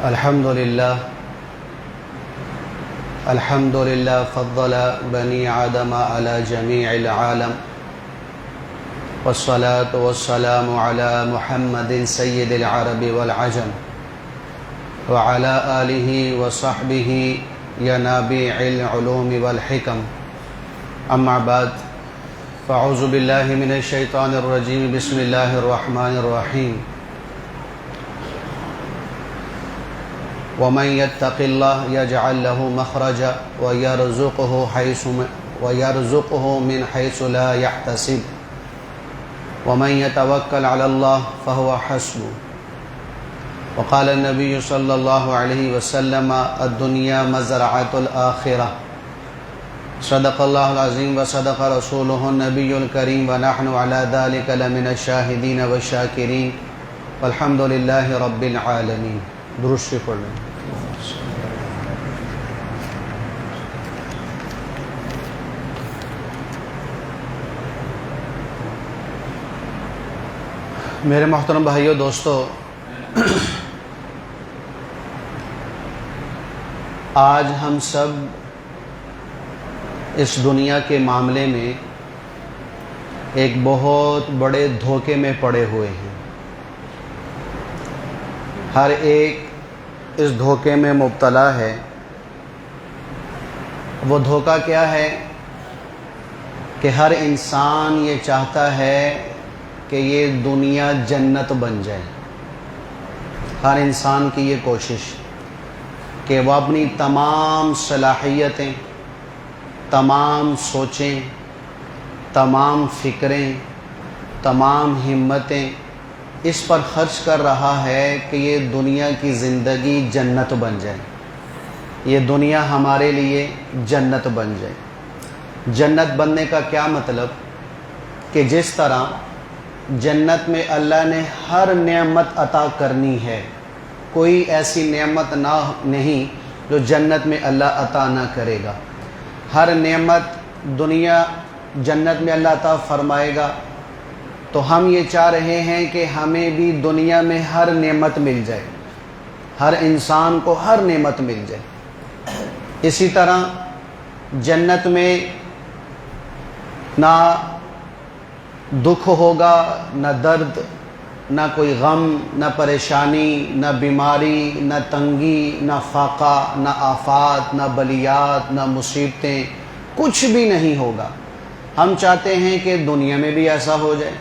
الحمد لله فضل بني آدم على جميع العالم، والصلاة والسلام على محمد سيد العرب والعجم وعلى آله وصحبه ينابيع العلوم والحكم. أما بعد، فأعوذ بالله من الشيطان الرجيم. بسم الله الرحمن الرحيم. ومن يتق الله يجعل له مخرجا ويرزقه من حيث لا يحتسب ومن يتوكل على الله فهو حسبه. وقال النبي صلى الله عليه وسلم: الدنيا مزرعة الآخرة. صدق الله العظيم وصدق رسوله النبي الكريم، ونحن على ذلك لمن الشاهدين والشاكرين، والحمد لله رب العالمين. درود شریف پڑھ لیں. میرے محترم بھائیو دوستو، آج ہم سب اس دنیا کے معاملے میں ایک بہت بڑے دھوکے میں پڑے ہوئے ہیں. ہر ایک اس دھوکے میں مبتلا ہے. وہ دھوکہ کیا ہے کہ ہر انسان یہ چاہتا ہے کہ یہ دنیا جنت بن جائے. ہر انسان کی یہ کوشش کہ وہ اپنی تمام صلاحیتیں، تمام سوچیں، تمام فکریں، تمام ہمتیں اس پر خرچ کر رہا ہے کہ یہ دنیا کی زندگی جنت بن جائے، یہ دنیا ہمارے لیے جنت بن جائے. جنت بننے کا کیا مطلب؟ کہ جس طرح جنت میں اللہ نے ہر نعمت عطا کرنی ہے، کوئی ایسی نعمت نہیں جو جنت میں اللہ عطا نہ کرے گا. ہر نعمت جنت میں اللہ عطا فرمائے گا. تو ہم یہ چاہ رہے ہیں کہ ہمیں بھی دنیا میں ہر نعمت مل جائے، ہر انسان کو ہر نعمت مل جائے. اسی طرح جنت میں نہ دکھ ہوگا، نہ درد، نہ کوئی غم، نہ پریشانی، نہ بیماری، نہ تنگی، نہ فاقہ، نہ آفات، نہ بلیات، نہ مصیبتیں، کچھ بھی نہیں ہوگا. ہم چاہتے ہیں کہ دنیا میں بھی ایسا ہو جائے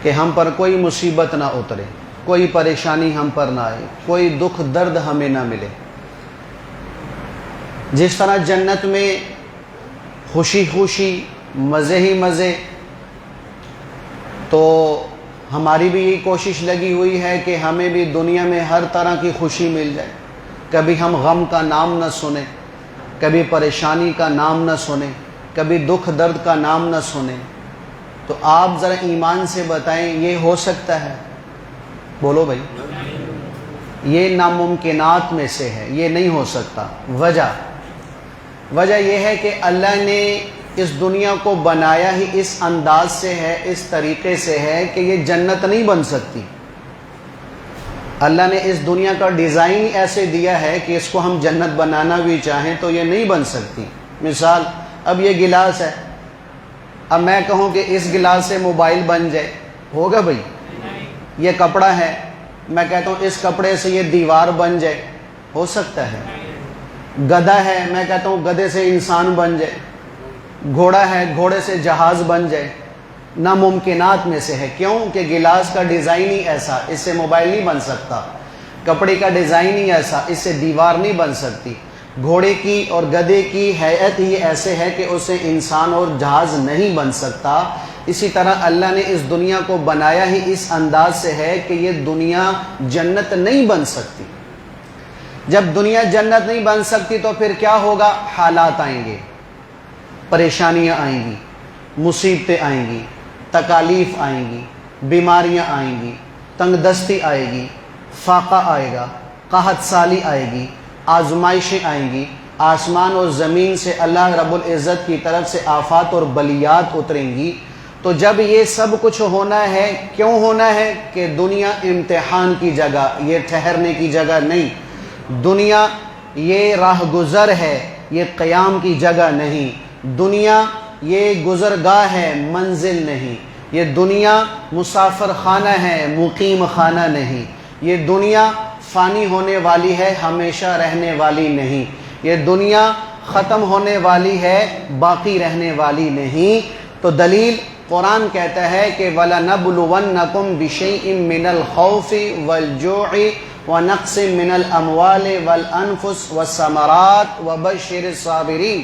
کہ ہم پر کوئی مصیبت نہ اترے، کوئی پریشانی ہم پر نہ آئے، کوئی دکھ درد ہمیں نہ ملے. جس طرح جنت میں خوشی خوشی، مزے ہی مزے، تو ہماری بھی یہ کوشش لگی ہوئی ہے کہ ہمیں بھی دنیا میں ہر طرح کی خوشی مل جائے. کبھی ہم غم کا نام نہ سنیں، کبھی پریشانی کا نام نہ سنیں، کبھی دکھ درد کا نام نہ سنیں. تو آپ ذرا ایمان سے بتائیں، یہ ہو سکتا ہے؟ بولو بھائی. یہ ناممکنات میں سے ہے، یہ نہیں ہو سکتا. وجہ یہ ہے کہ اللہ نے اس دنیا کو بنایا ہی اس انداز سے ہے، اس طریقے سے ہے کہ یہ جنت نہیں بن سکتی. اللہ نے اس دنیا کا ڈیزائن ایسے دیا ہے کہ اس کو ہم جنت بنانا بھی چاہیں تو یہ نہیں بن سکتی. مثال، اب یہ گلاس ہے، اب میں کہوں کہ اس گلاس سے موبائل بن جائے، ہوگا بھائی؟ یہ کپڑا ہے، میں کہتا ہوں اس کپڑے سے یہ دیوار بن جائے، ہو سکتا ہے؟ گدھا ہے، میں کہتا ہوں گدھے سے انسان بن جائے. گھوڑا ہے، گھوڑے سے جہاز بن جائے. ناممکنات میں سے ہے. کیوں؟ کہ گلاس کا ڈیزائن ہی ایسا، اس سے موبائل نہیں بن سکتا. کپڑے کا ڈیزائن ہی ایسا، اس سے دیوار نہیں بن سکتی. گھوڑے کی اور گدھے کی ہیئت ہی ایسے ہے کہ اس سے انسان اور جہاز نہیں بن سکتا. اسی طرح اللہ نے اس دنیا کو بنایا ہی اس انداز سے ہے کہ یہ دنیا جنت نہیں بن سکتی. جب دنیا جنت نہیں بن سکتی تو پھر کیا ہوگا؟ حالات آئیں گے، پریشانیاں آئیں گی، مصیبتیں آئیں گی، تکالیف آئیں گی، بیماریاں آئیں گی، تنگ دستی آئے گی، فاقہ آئے گا، قحط سالی آئے گی، آزمائشیں آئیں گی. آسمان اور زمین سے اللہ رب العزت کی طرف سے آفات اور بلیات اتریں گی. تو جب یہ سب کچھ ہونا ہے، کیوں ہونا ہے؟ کہ دنیا امتحان کی جگہ، یہ ٹھہرنے کی جگہ نہیں۔ دنیا یہ راہ گزر ہے، یہ قیام کی جگہ نہیں۔ دنیا یہ گزرگاہ ہے، منزل نہیں۔ یہ دنیا مسافر خانہ ہے، مقیم خانہ نہیں۔ یہ دنیا فانی ہونے والی ہے، ہمیشہ رہنے والی نہیں۔ یہ دنیا ختم ہونے والی ہے، باقی رہنے والی نہیں۔ تو دلیل قرآن کہتا ہے کہ وَلَنَبْلُوَنَّكُمْ بِشَيْءٍ مِّنَ الْخَوْفِ وَالْجُوعِ وَنَقْصٍ مِّنَ الْأَمْوَالِ وَالْأَنفُسِ وَالثَّمَرَاتِ وَبَشِّرِ الصَّابِرِينَ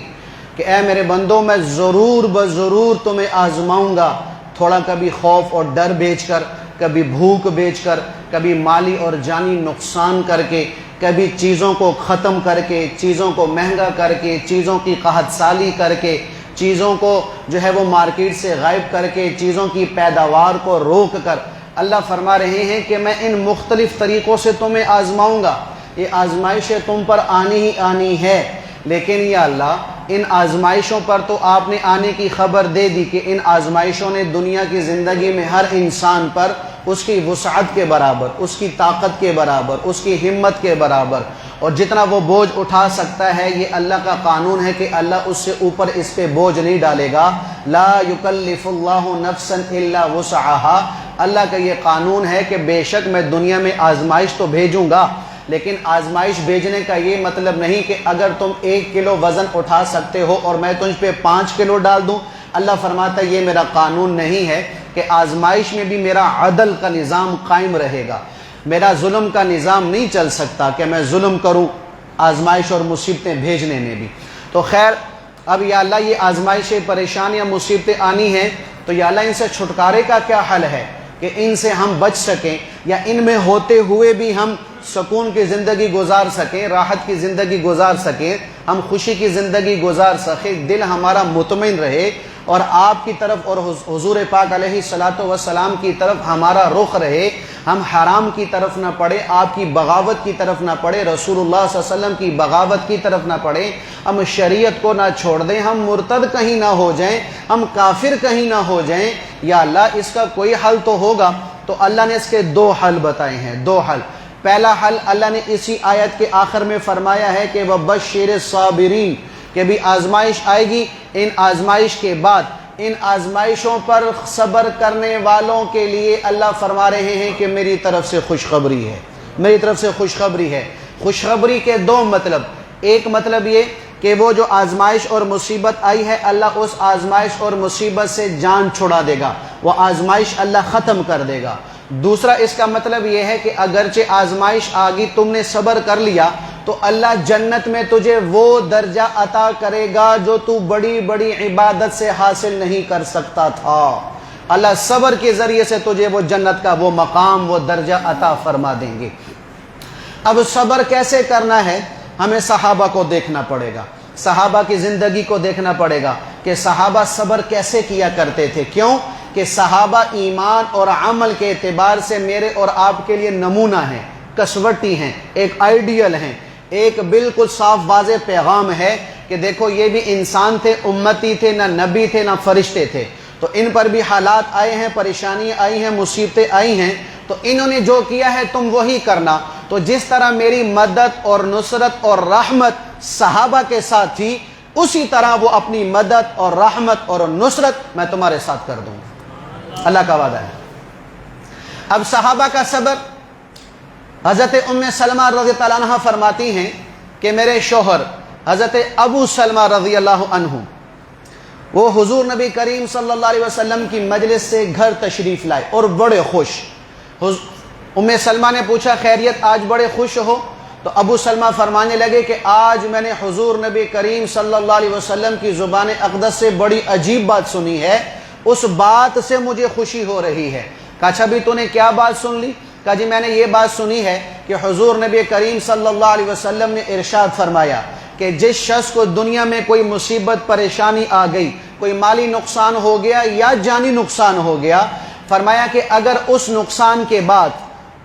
کہ اے میرے بندوں میں ضرور بضرور تمہیں آزماؤں گا، تھوڑا کبھی خوف اور ڈر بیچ کر، کبھی بھوک بیچ کر، کبھی مالی اور جانی نقصان کر کے، کبھی چیزوں کو ختم کر کے، چیزوں کو مہنگا کر کے، چیزوں کی قحط سالی کر کے، چیزوں کو جو ہے وہ مارکیٹ سے غائب کر کے، چیزوں کی پیداوار کو روک کر۔ اللہ فرما رہے ہیں کہ میں ان مختلف طریقوں سے تمہیں آزماؤں گا۔ یہ آزمائشیں تم پر آنی ہی آنی ہے، لیکن یا اللہ ان آزمائشوں پر تو آپ نے آنے کی خبر دے دی کہ ان آزمائشوں نے دنیا کی زندگی میں ہر انسان پر اس کی وسعت کے برابر، اس کی طاقت کے برابر، اس کی ہمت کے برابر اور جتنا وہ بوجھ اٹھا سکتا ہے، یہ اللہ کا قانون ہے کہ اللہ اس سے اوپر اس پہ بوجھ نہیں ڈالے گا۔ لا یکلف اللہ نفسا الا وسعها، اللہ کا یہ قانون ہے کہ بے شک میں دنیا میں آزمائش تو بھیجوں گا، لیکن آزمائش بھیجنے کا یہ مطلب نہیں کہ اگر تم 1 کلو وزن اٹھا سکتے ہو اور میں تجھ پہ 5 کلو ڈال دوں۔ اللہ فرماتا ہے یہ میرا قانون نہیں ہے کہ آزمائش میں بھی میرا عدل کا نظام قائم رہے گا۔ میرا ظلم کا نظام نہیں چل سکتا کہ میں ظلم کروں آزمائش اور مصیبتیں بھیجنے میں بھی۔ تو خیر، اب یا اللہ یہ آزمائشیں، پریشانیاں، مصیبتیں آنی ہیں تو یا اللہ ان سے چھٹکارے کا کیا حل ہے کہ ان سے ہم بچ سکیں یا ان میں ہوتے ہوئے بھی ہم سکون کی زندگی گزار سکیں، راحت کی زندگی گزار سکیں، ہم خوشی کی زندگی گزار سکیں، دل ہمارا مطمئن رہے اور آپ کی طرف اور حضور پاک علیہ الصلاۃ والسلام کی طرف ہمارا رخ رہے، ہم حرام کی طرف نہ پڑے، آپ کی بغاوت کی طرف نہ پڑے، رسول اللہ صلی اللہ علیہ وسلم کی بغاوت کی طرف نہ پڑے، ہم شریعت کو نہ چھوڑ دیں، ہم مرتد کہیں نہ ہو جائیں، ہم کافر کہیں نہ ہو جائیں۔ یا اللہ اس کا کوئی حل تو ہوگا۔ تو اللہ نے اس کے 2 حل بتائے ہیں، 2 حل۔ پہلا حل اللہ نے اسی آیت کے آخر میں فرمایا ہے کہ وَبَشِّرِ الصَّابِرِينَ کہ بھی آزمائش آئے گی، ان آزمائش کے بعد ان آزمائشوں پر صبر کرنے والوں کے لیے اللہ فرما رہے ہیں کہ میری طرف سے خوشخبری ہے، میری طرف سے خوشخبری ہے۔ خوشخبری کے 2 مطلب، ایک مطلب یہ کہ وہ جو آزمائش اور مصیبت آئی ہے اللہ اس آزمائش اور مصیبت سے جان چھڑا دے گا، وہ آزمائش اللہ ختم کر دے گا۔ دوسرا اس کا مطلب یہ ہے کہ اگرچہ آزمائش آگی، تم نے صبر کر لیا تو اللہ جنت میں تجھے وہ درجہ عطا کرے گا جو تو بڑی بڑی عبادت سے حاصل نہیں کر سکتا تھا۔ اللہ صبر کے ذریعے سے تجھے وہ جنت کا وہ مقام، وہ درجہ عطا فرما دیں گے۔ اب صبر کیسے کرنا ہے؟ ہمیں صحابہ کو دیکھنا پڑے گا، صحابہ کی زندگی کو دیکھنا پڑے گا کہ صحابہ صبر کیسے کیا کرتے تھے۔ کیوں کہ صحابہ ایمان اور عمل کے اعتبار سے میرے اور آپ کے لیے نمونہ ہیں، کسوٹی ہیں، ایک آئیڈیل ہیں، ایک بالکل صاف واضح پیغام ہے کہ دیکھو یہ بھی انسان تھے، امتی تھے، نہ نبی تھے نہ فرشتے تھے، تو ان پر بھی حالات آئے ہیں، پریشانیاں آئی ہیں، مصیبتیں آئی ہیں، تو انہوں نے جو کیا ہے تم وہی کرنا۔ تو جس طرح میری مدد اور نصرت اور رحمت صحابہ کے ساتھ تھی، اسی طرح وہ اپنی مدد اور رحمت اور نصرت میں تمہارے ساتھ کر دوں گا، اللہ کا وعدہ ہے۔ اب صحابہ کا صبر، حضرت ام سلمہ رضی اللہ عنہ فرماتی ہیں کہ میرے شوہر حضرت ابو سلمہ رضی اللہ عنہ وہ حضور نبی کریم صلی اللہ علیہ وسلم کی مجلس سے گھر تشریف لائے اور بڑے خوش۔ ام سلمہ نے پوچھا خیریت آج بڑے خوش ہو؟ تو ابو سلمہ فرمانے لگے کہ آج میں نے حضور نبی کریم صلی اللہ علیہ وسلم کی زبان اقدس سے بڑی عجیب بات سنی ہے، اس بات سے مجھے خوشی ہو رہی ہے۔ کہا اچھا بھی تو نے کیا بات سن لی؟ کہا جی میں نے یہ بات سنی ہے کہ حضور نبی کریم صلی اللہ علیہ وسلم نے ارشاد فرمایا کہ جس شخص کو دنیا میں کوئی مصیبت پریشانی آ گئی، کوئی مالی نقصان ہو گیا یا جانی نقصان ہو گیا، فرمایا کہ اگر اس نقصان کے بعد،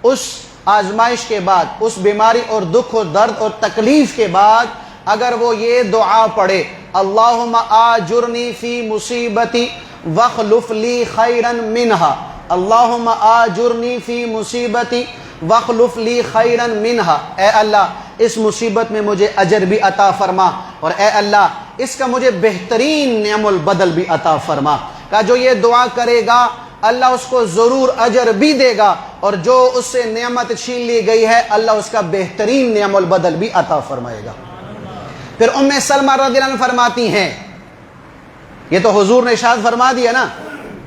اس آزمائش کے بعد، اس بیماری اور دکھ اور درد اور تکلیف کے بعد اگر وہ یہ دعا پڑھے اللہم آجرنی فی مصیبتی وَاخْلُفْ لِي خَيْرًا مِنْهَا اللہم آجرنی فی مصیبتی وَاخْلُفْ لِي خَيْرًا مِنْهَا، اے اللہ اس مصیبت میں مجھے اجر بھی عطا فرما، اور اے اللہ اس کا مجھے بہترین نعم البدل بھی عطا فرما۔ کہ جو یہ دعا کرے گا اللہ اس کو ضرور اجر بھی دے گا، اور جو اس سے نعمت چھین لی گئی ہے اللہ اس کا بہترین نعم البدل بھی عطا فرمائے گا۔ پھر ام سلمہ رضی اللہ عنہ فرماتی ہیں، یہ تو حضور نے ارشاد فرما دیا نا،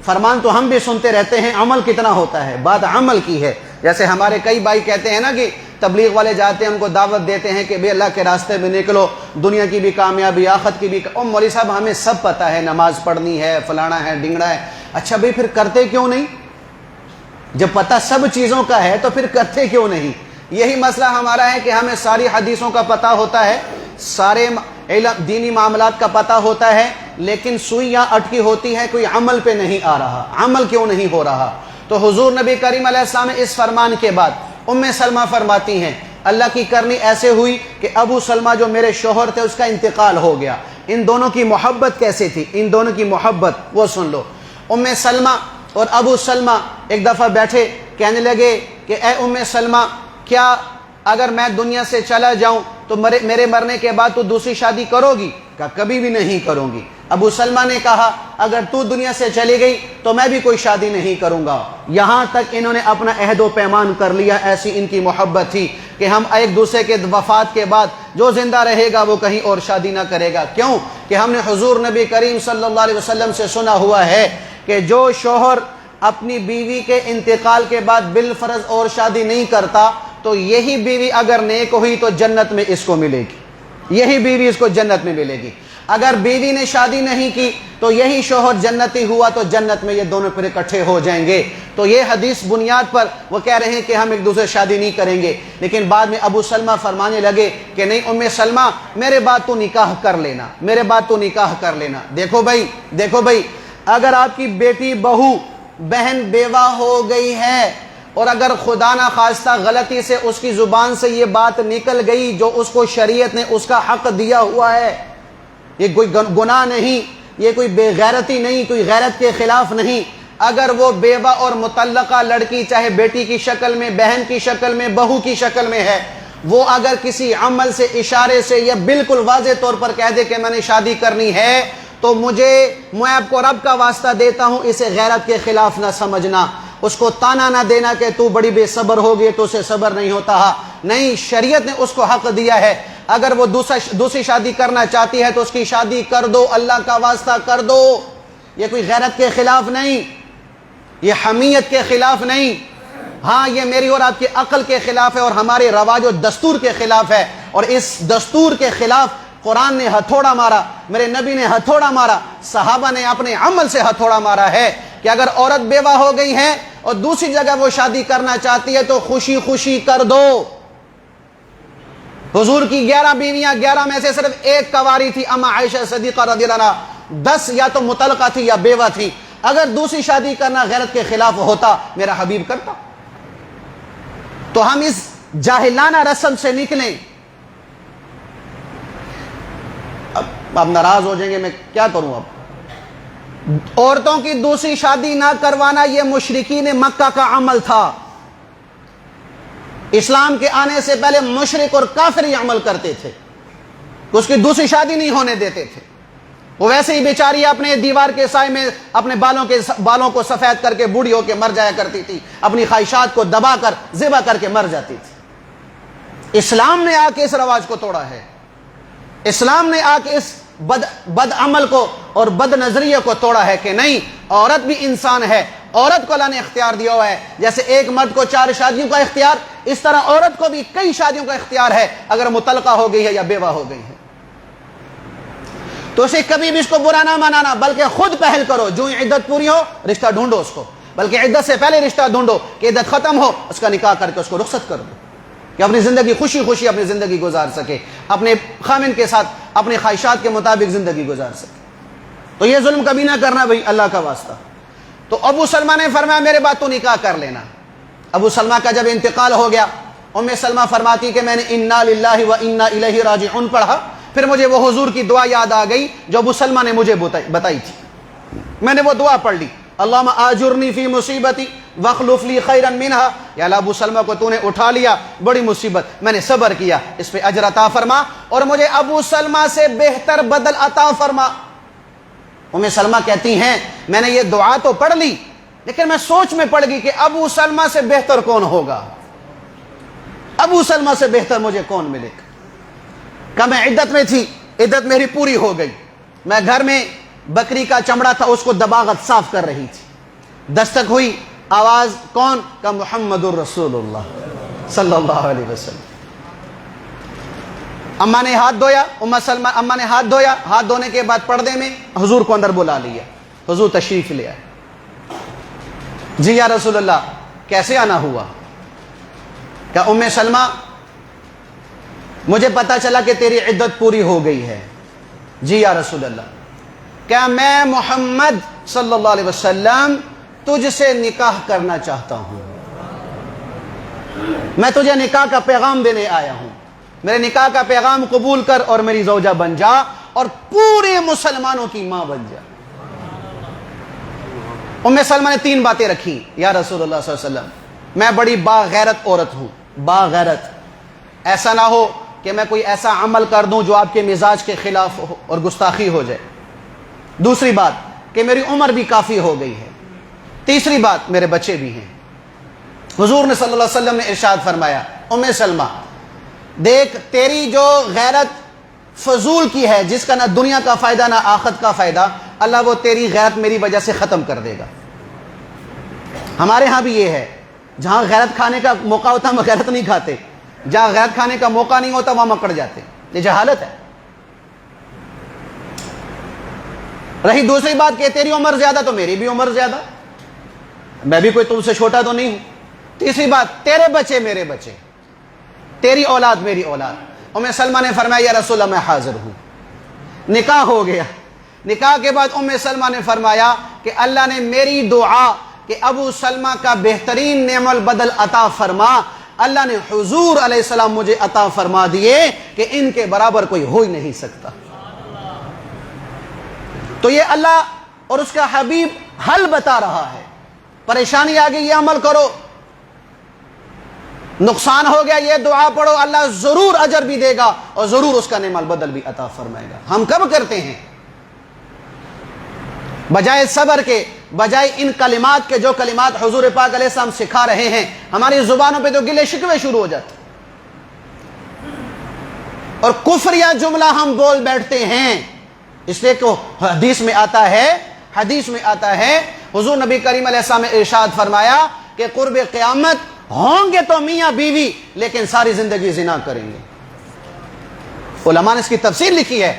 فرمان تو ہم بھی سنتے رہتے ہیں، عمل کتنا ہوتا ہے، بات عمل کی ہے۔ جیسے ہمارے کئی بھائی کہتے ہیں نا کہ تبلیغ والے جاتے ہیں ان کو دعوت دیتے ہیں کہ بے اللہ کے راستے میں نکلو، دنیا کی بھی کامیابی آخرت کی بھی مولوی صاحب ہمیں سب پتہ ہے، نماز پڑھنی ہے، فلانا ہے، ڈنگڑا ہے، اچھا بھئی پھر کرتے کیوں نہیں؟ جب پتہ سب چیزوں کا ہے تو پھر کرتے کیوں نہیں؟ یہی مسئلہ ہمارا ہے کہ ہمیں ساری حدیثوں کا پتہ ہوتا ہے، سارے دینی معاملات کا پتہ ہوتا ہے، لیکن سوئی یہاں اٹکی ہوتی ہے، کوئی عمل پہ نہیں آ رہا۔ عمل کیوں نہیں ہو رہا؟ تو حضور نبی کریم علیہ السلام اس فرمان کے بعد ام سلمہ فرماتی ہیں اللہ کی کرنی ایسے ہوئی کہ ابو سلمہ جو میرے شوہر تھے اس کا انتقال ہو گیا۔ ان دونوں کی محبت کیسے تھی؟ ان دونوں کی محبت وہ سن لو۔ ام سلمہ اور ابو سلمہ ایک دفعہ بیٹھے، کہنے لگے کہ اے ام سلمہ کیا اگر میں دنیا سے چلا جاؤں تو میرے مرنے کے بعد تو دوسری شادی کرو گی؟ کہا کبھی بھی نہیں کروں گی۔ ابو سلمہ نے کہا اگر تو دنیا سے چلی گئی تو میں بھی کوئی شادی نہیں کروں گا۔ یہاں تک انہوں نے اپنا عہد و پیمان کر لیا، ایسی ان کی محبت تھی کہ ہم ایک دوسرے کے وفات کے بعد جو زندہ رہے گا وہ کہیں اور شادی نہ کرے گا۔ کیوں کہ ہم نے حضور نبی کریم صلی اللہ علیہ وسلم سے سنا ہوا ہے کہ جو شوہر اپنی بیوی کے انتقال کے بعد بالفرض اور شادی نہیں کرتا تو یہی بیوی اگر نیک ہوئی تو جنت میں اس کو ملے گی، یہی بیوی اس کو جنت میں ملے گی۔ اگر بیوی نے شادی نہیں کی تو یہی شوہر جنتی ہوا تو جنت میں یہ دونوں پھر اکٹھے ہو جائیں گے۔ تو یہ حدیث بنیاد پر وہ کہہ رہے ہیں کہ ہم ایک دوسرے شادی نہیں کریں گے، لیکن بعد میں ابو سلمہ فرمانے لگے کہ نہیں ام سلمہ میرے بعد تو نکاح کر لینا، میرے بعد تو نکاح کر لینا۔ دیکھو بھائی اگر آپ کی بیٹی بہو بہن بیوہ ہو گئی ہے اور اگر خدا نہ خواستہ غلطی سے اس کی زبان سے یہ بات نکل گئی جو اس کو شریعت نے اس کا حق دیا ہوا ہے، یہ کوئی گناہ نہیں، یہ کوئی بے غیرتی نہیں، کوئی غیرت کے خلاف نہیں۔ اگر وہ بیوہ اور مطلقہ لڑکی چاہے بیٹی کی شکل میں، بہن کی شکل میں، بہو کی شکل میں ہے، وہ اگر کسی عمل سے، اشارے سے یا بالکل واضح طور پر کہہ دے کہ میں نے شادی کرنی ہے تو میں آپ کو رب کا واسطہ دیتا ہوں اسے غیرت کے خلاف نہ سمجھنا، اس کو تانا نہ دینا کہ تو بڑی بے صبر ہوگی تو اسے صبر نہیں ہوتا۔ نہیں، شریعت نے اس کو حق دیا ہے، اگر وہ دوسری شادی کرنا چاہتی ہے تو اس کی شادی کر دو، اللہ کا واسطہ کر دو۔ یہ کوئی غیرت کے خلاف نہیں، یہ حمیت کے خلاف نہیں، ہاں یہ میری اور آپ کی عقل کے خلاف ہے اور ہمارے رواج و دستور کے خلاف ہے، اور اس دستور کے خلاف قرآن نے ہتھوڑا مارا، میرے نبی نے ہتھوڑا مارا، صحابہ نے اپنے عمل سے ہتھوڑا مارا ہے کہ اگر عورت بیوہ ہو گئی ہے اور دوسری جگہ وہ شادی کرنا چاہتی ہے تو خوشی خوشی کر دو۔ حضور کی 11 بیویاں، 11 میں سے صرف ایک کنواری تھی اما عائشہ صدیقہ رضی اللہ عنہا، 10 یا تو مطلقہ تھی یا بیوہ تھی۔ اگر دوسری شادی کرنا غیرت کے خلاف ہوتا میرا حبیب کرتا۔ تو ہم اس جاہلانہ رسم سے نکلیں۔ اب ناراض ہو جائیں گے، میں کیا کروں اب؟ عورتوں کی دوسری شادی نہ کروانا یہ مشرکین مکہ کا عمل تھا۔ اسلام کے آنے سے پہلے مشرک اور کافر یہ عمل کرتے تھے، اس کی دوسری شادی نہیں ہونے دیتے تھے۔ وہ ویسے ہی بیچاری اپنے دیوار کے سائے میں اپنے بالوں کو سفید کر کے بوڑھی ہو کے مر جایا کرتی تھی، اپنی خواہشات کو دبا کر ذبح کر کے مر جاتی تھی۔ اسلام نے آ کے اس رواج کو توڑا ہے، اسلام نے آ کے اس بد عمل کو اور بد نظریے کو توڑا ہے کہ نہیں، عورت بھی انسان ہے، عورت کو اللہ نے اختیار دیا ہوا ہے۔ جیسے ایک مرد کو 4 شادیوں کا اختیار، اس طرح عورت کو بھی کئی شادیوں کا اختیار ہے اگر مطلقہ ہو گئی ہے یا بیوہ ہو گئی ہے۔ تو اسے کبھی بھی اس کو برا نہ منانا، بلکہ خود پہل کرو، جو عدت پوری ہو رشتہ ڈھونڈو اس کو، بلکہ عدت سے پہلے رشتہ ڈھونڈو کہ عدت ختم ہو اس کا نکاح کر کے اس کو رخصت کر دو کہ اپنی زندگی خوشی خوشی اپنی زندگی گزار سکے، اپنے خامن کے ساتھ اپنے خواہشات کے مطابق زندگی گزار سکے۔ تو یہ ظلم کبھی نہ کرنا بھائی، اللہ کا واسطہ۔ تو ابو سلمہ نے فرمایا میرے بعد تو نکاح کر لینا۔ ابو سلمہ کا جب انتقال ہو گیا، ام سلمہ فرماتی کہ میں نے انا للہ و انا الیہ راجعون پڑھا، پھر مجھے وہ حضور کی دعا یاد آ گئی جو ابو سلمہ نے مجھے بتائی تھی۔ میں نے وہ دعا پڑھ لی، اللہم آجرنی فی مصیبتی واخلف لی خیرا منہا، یا اللہ ابو سلمہ کو تو نے اٹھا لیا، بڑی مصیبت، میں نے صبر کیا، اس پہ اجر عطا فرما اور مجھے ابو سلمہ سے بہتر بدل عطا فرما۔ ام سلمہ کہتی ہیں میں نے یہ دعا تو پڑھ لی لیکن میں سوچ میں پڑ گئی کہ ابو سلمہ سے بہتر کون ہوگا، ابو سلمہ سے بہتر مجھے کون ملے گا۔ کہ میں عدت میں تھی، عدت میری پوری ہو گئی، میں گھر میں بکری کا چمڑا تھا اس کو دباغت صاف کر رہی تھی، دستک ہوئی، آواز کون؟ کہ محمد الرسول اللہ صلی اللہ علیہ وسلم۔ اماں نے ہاتھ دھویا، اماں نے ہاتھ دھویا، ہاتھ دھونے کے بعد پردے میں حضور کو اندر بلا لیا، حضور تشریف لے آئے۔ جی یا رسول اللہ کیسے آنا ہوا؟ کہ ام سلمہ مجھے پتا چلا کہ تیری عدت پوری ہو گئی ہے۔ جی یا رسول اللہ، کیا میں محمد صلی اللہ علیہ وسلم تجھ سے نکاح کرنا چاہتا ہوں، میں تجھے نکاح کا پیغام دینے آیا ہوں، میرے نکاح کا پیغام قبول کر اور میری زوجہ بن جا اور پورے مسلمانوں کی ماں بن جا۔ ام سلمہ نے 3 باتیں رکھی، یا رسول اللہ صلی اللہ علیہ وسلم میں بڑی باغیرت عورت ہوں، باغیرت، ایسا نہ ہو کہ میں کوئی ایسا عمل کر دوں جو آپ کے مزاج کے خلاف ہو اور گستاخی ہو جائے۔ دوسری بات کہ میری عمر بھی کافی ہو گئی ہے۔ تیسری بات میرے بچے بھی ہیں۔ حضور نے صلی اللہ علیہ وسلم نے ارشاد فرمایا، ام سلمہ دیکھ تیری جو غیرت فضول کی ہے، جس کا نہ دنیا کا فائدہ نہ آخرت کا فائدہ، اللہ وہ تیری غیرت میری وجہ سے ختم کر دے گا۔ ہمارے ہاں بھی یہ ہے، جہاں غیرت کھانے کا موقع ہوتا ہم غیرت نہیں کھاتے، جہاں غیرت کھانے کا موقع نہیں ہوتا وہاں مکڑ جاتے، یہ جہالت ہے۔ رہی دوسری بات کہ تیری عمر زیادہ تو میری بھی عمر زیادہ، میں بھی کوئی تم سے چھوٹا تو نہیں ہوں۔ تیسری بات تیرے بچے میرے بچے، تیری اولاد میری اولاد۔ ام سلمہ نے فرمایا یا رسول اللہ میں حاضر ہوں۔ نکاح ہو گیا، نکاح کے بعد ام سلمہ نے فرمایا کہ اللہ نے میری دعا کہ ابو سلمہ کا بہترین نعم البدل عطا فرما، اللہ نے حضور علیہ السلام مجھے عطا فرما دیے کہ ان کے برابر کوئی ہو ہی نہیں سکتا۔ تو یہ اللہ اور اس کا حبیب حل بتا رہا ہے، پریشانی آ گئی یہ عمل کرو، نقصان ہو گیا یہ دعا پڑھو، اللہ ضرور اجر بھی دے گا اور ضرور اس کا نعم البدل بھی عطا فرمائے گا۔ ہم کب کرتے ہیں؟ بجائے صبر کے، بجائے ان کلمات کے جو کلمات حضور پاک علیہ السلام سکھا رہے ہیں، ہماری زبانوں پہ تو گلے شکوے شروع ہو جاتے اور کفر یا جملہ ہم بول بیٹھتے ہیں۔ اس لیے کہ حدیث میں آتا ہے حضور نبی کریم علیہ السلام نے ارشاد فرمایا کہ قرب قیامت ہوں گے تو میاں بیوی لیکن ساری زندگی زنا کریں گے۔ علماء نے اس کی تفسیر لکھی ہے،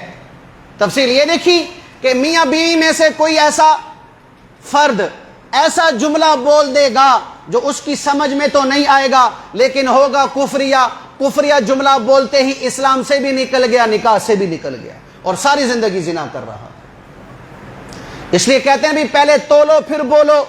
تفسیر یہ لکھی کہ میاں بیوی میں سے کوئی ایسا فرد ایسا جملہ بول دے گا جو اس کی سمجھ میں تو نہیں آئے گا لیکن ہوگا کفریہ جملہ بولتے ہی اسلام سے بھی نکل گیا، نکاح سے بھی نکل گیا اور ساری زندگی زنا کر رہا۔ اس لیے کہتے ہیں بھی پہلے تولو پھر بولو۔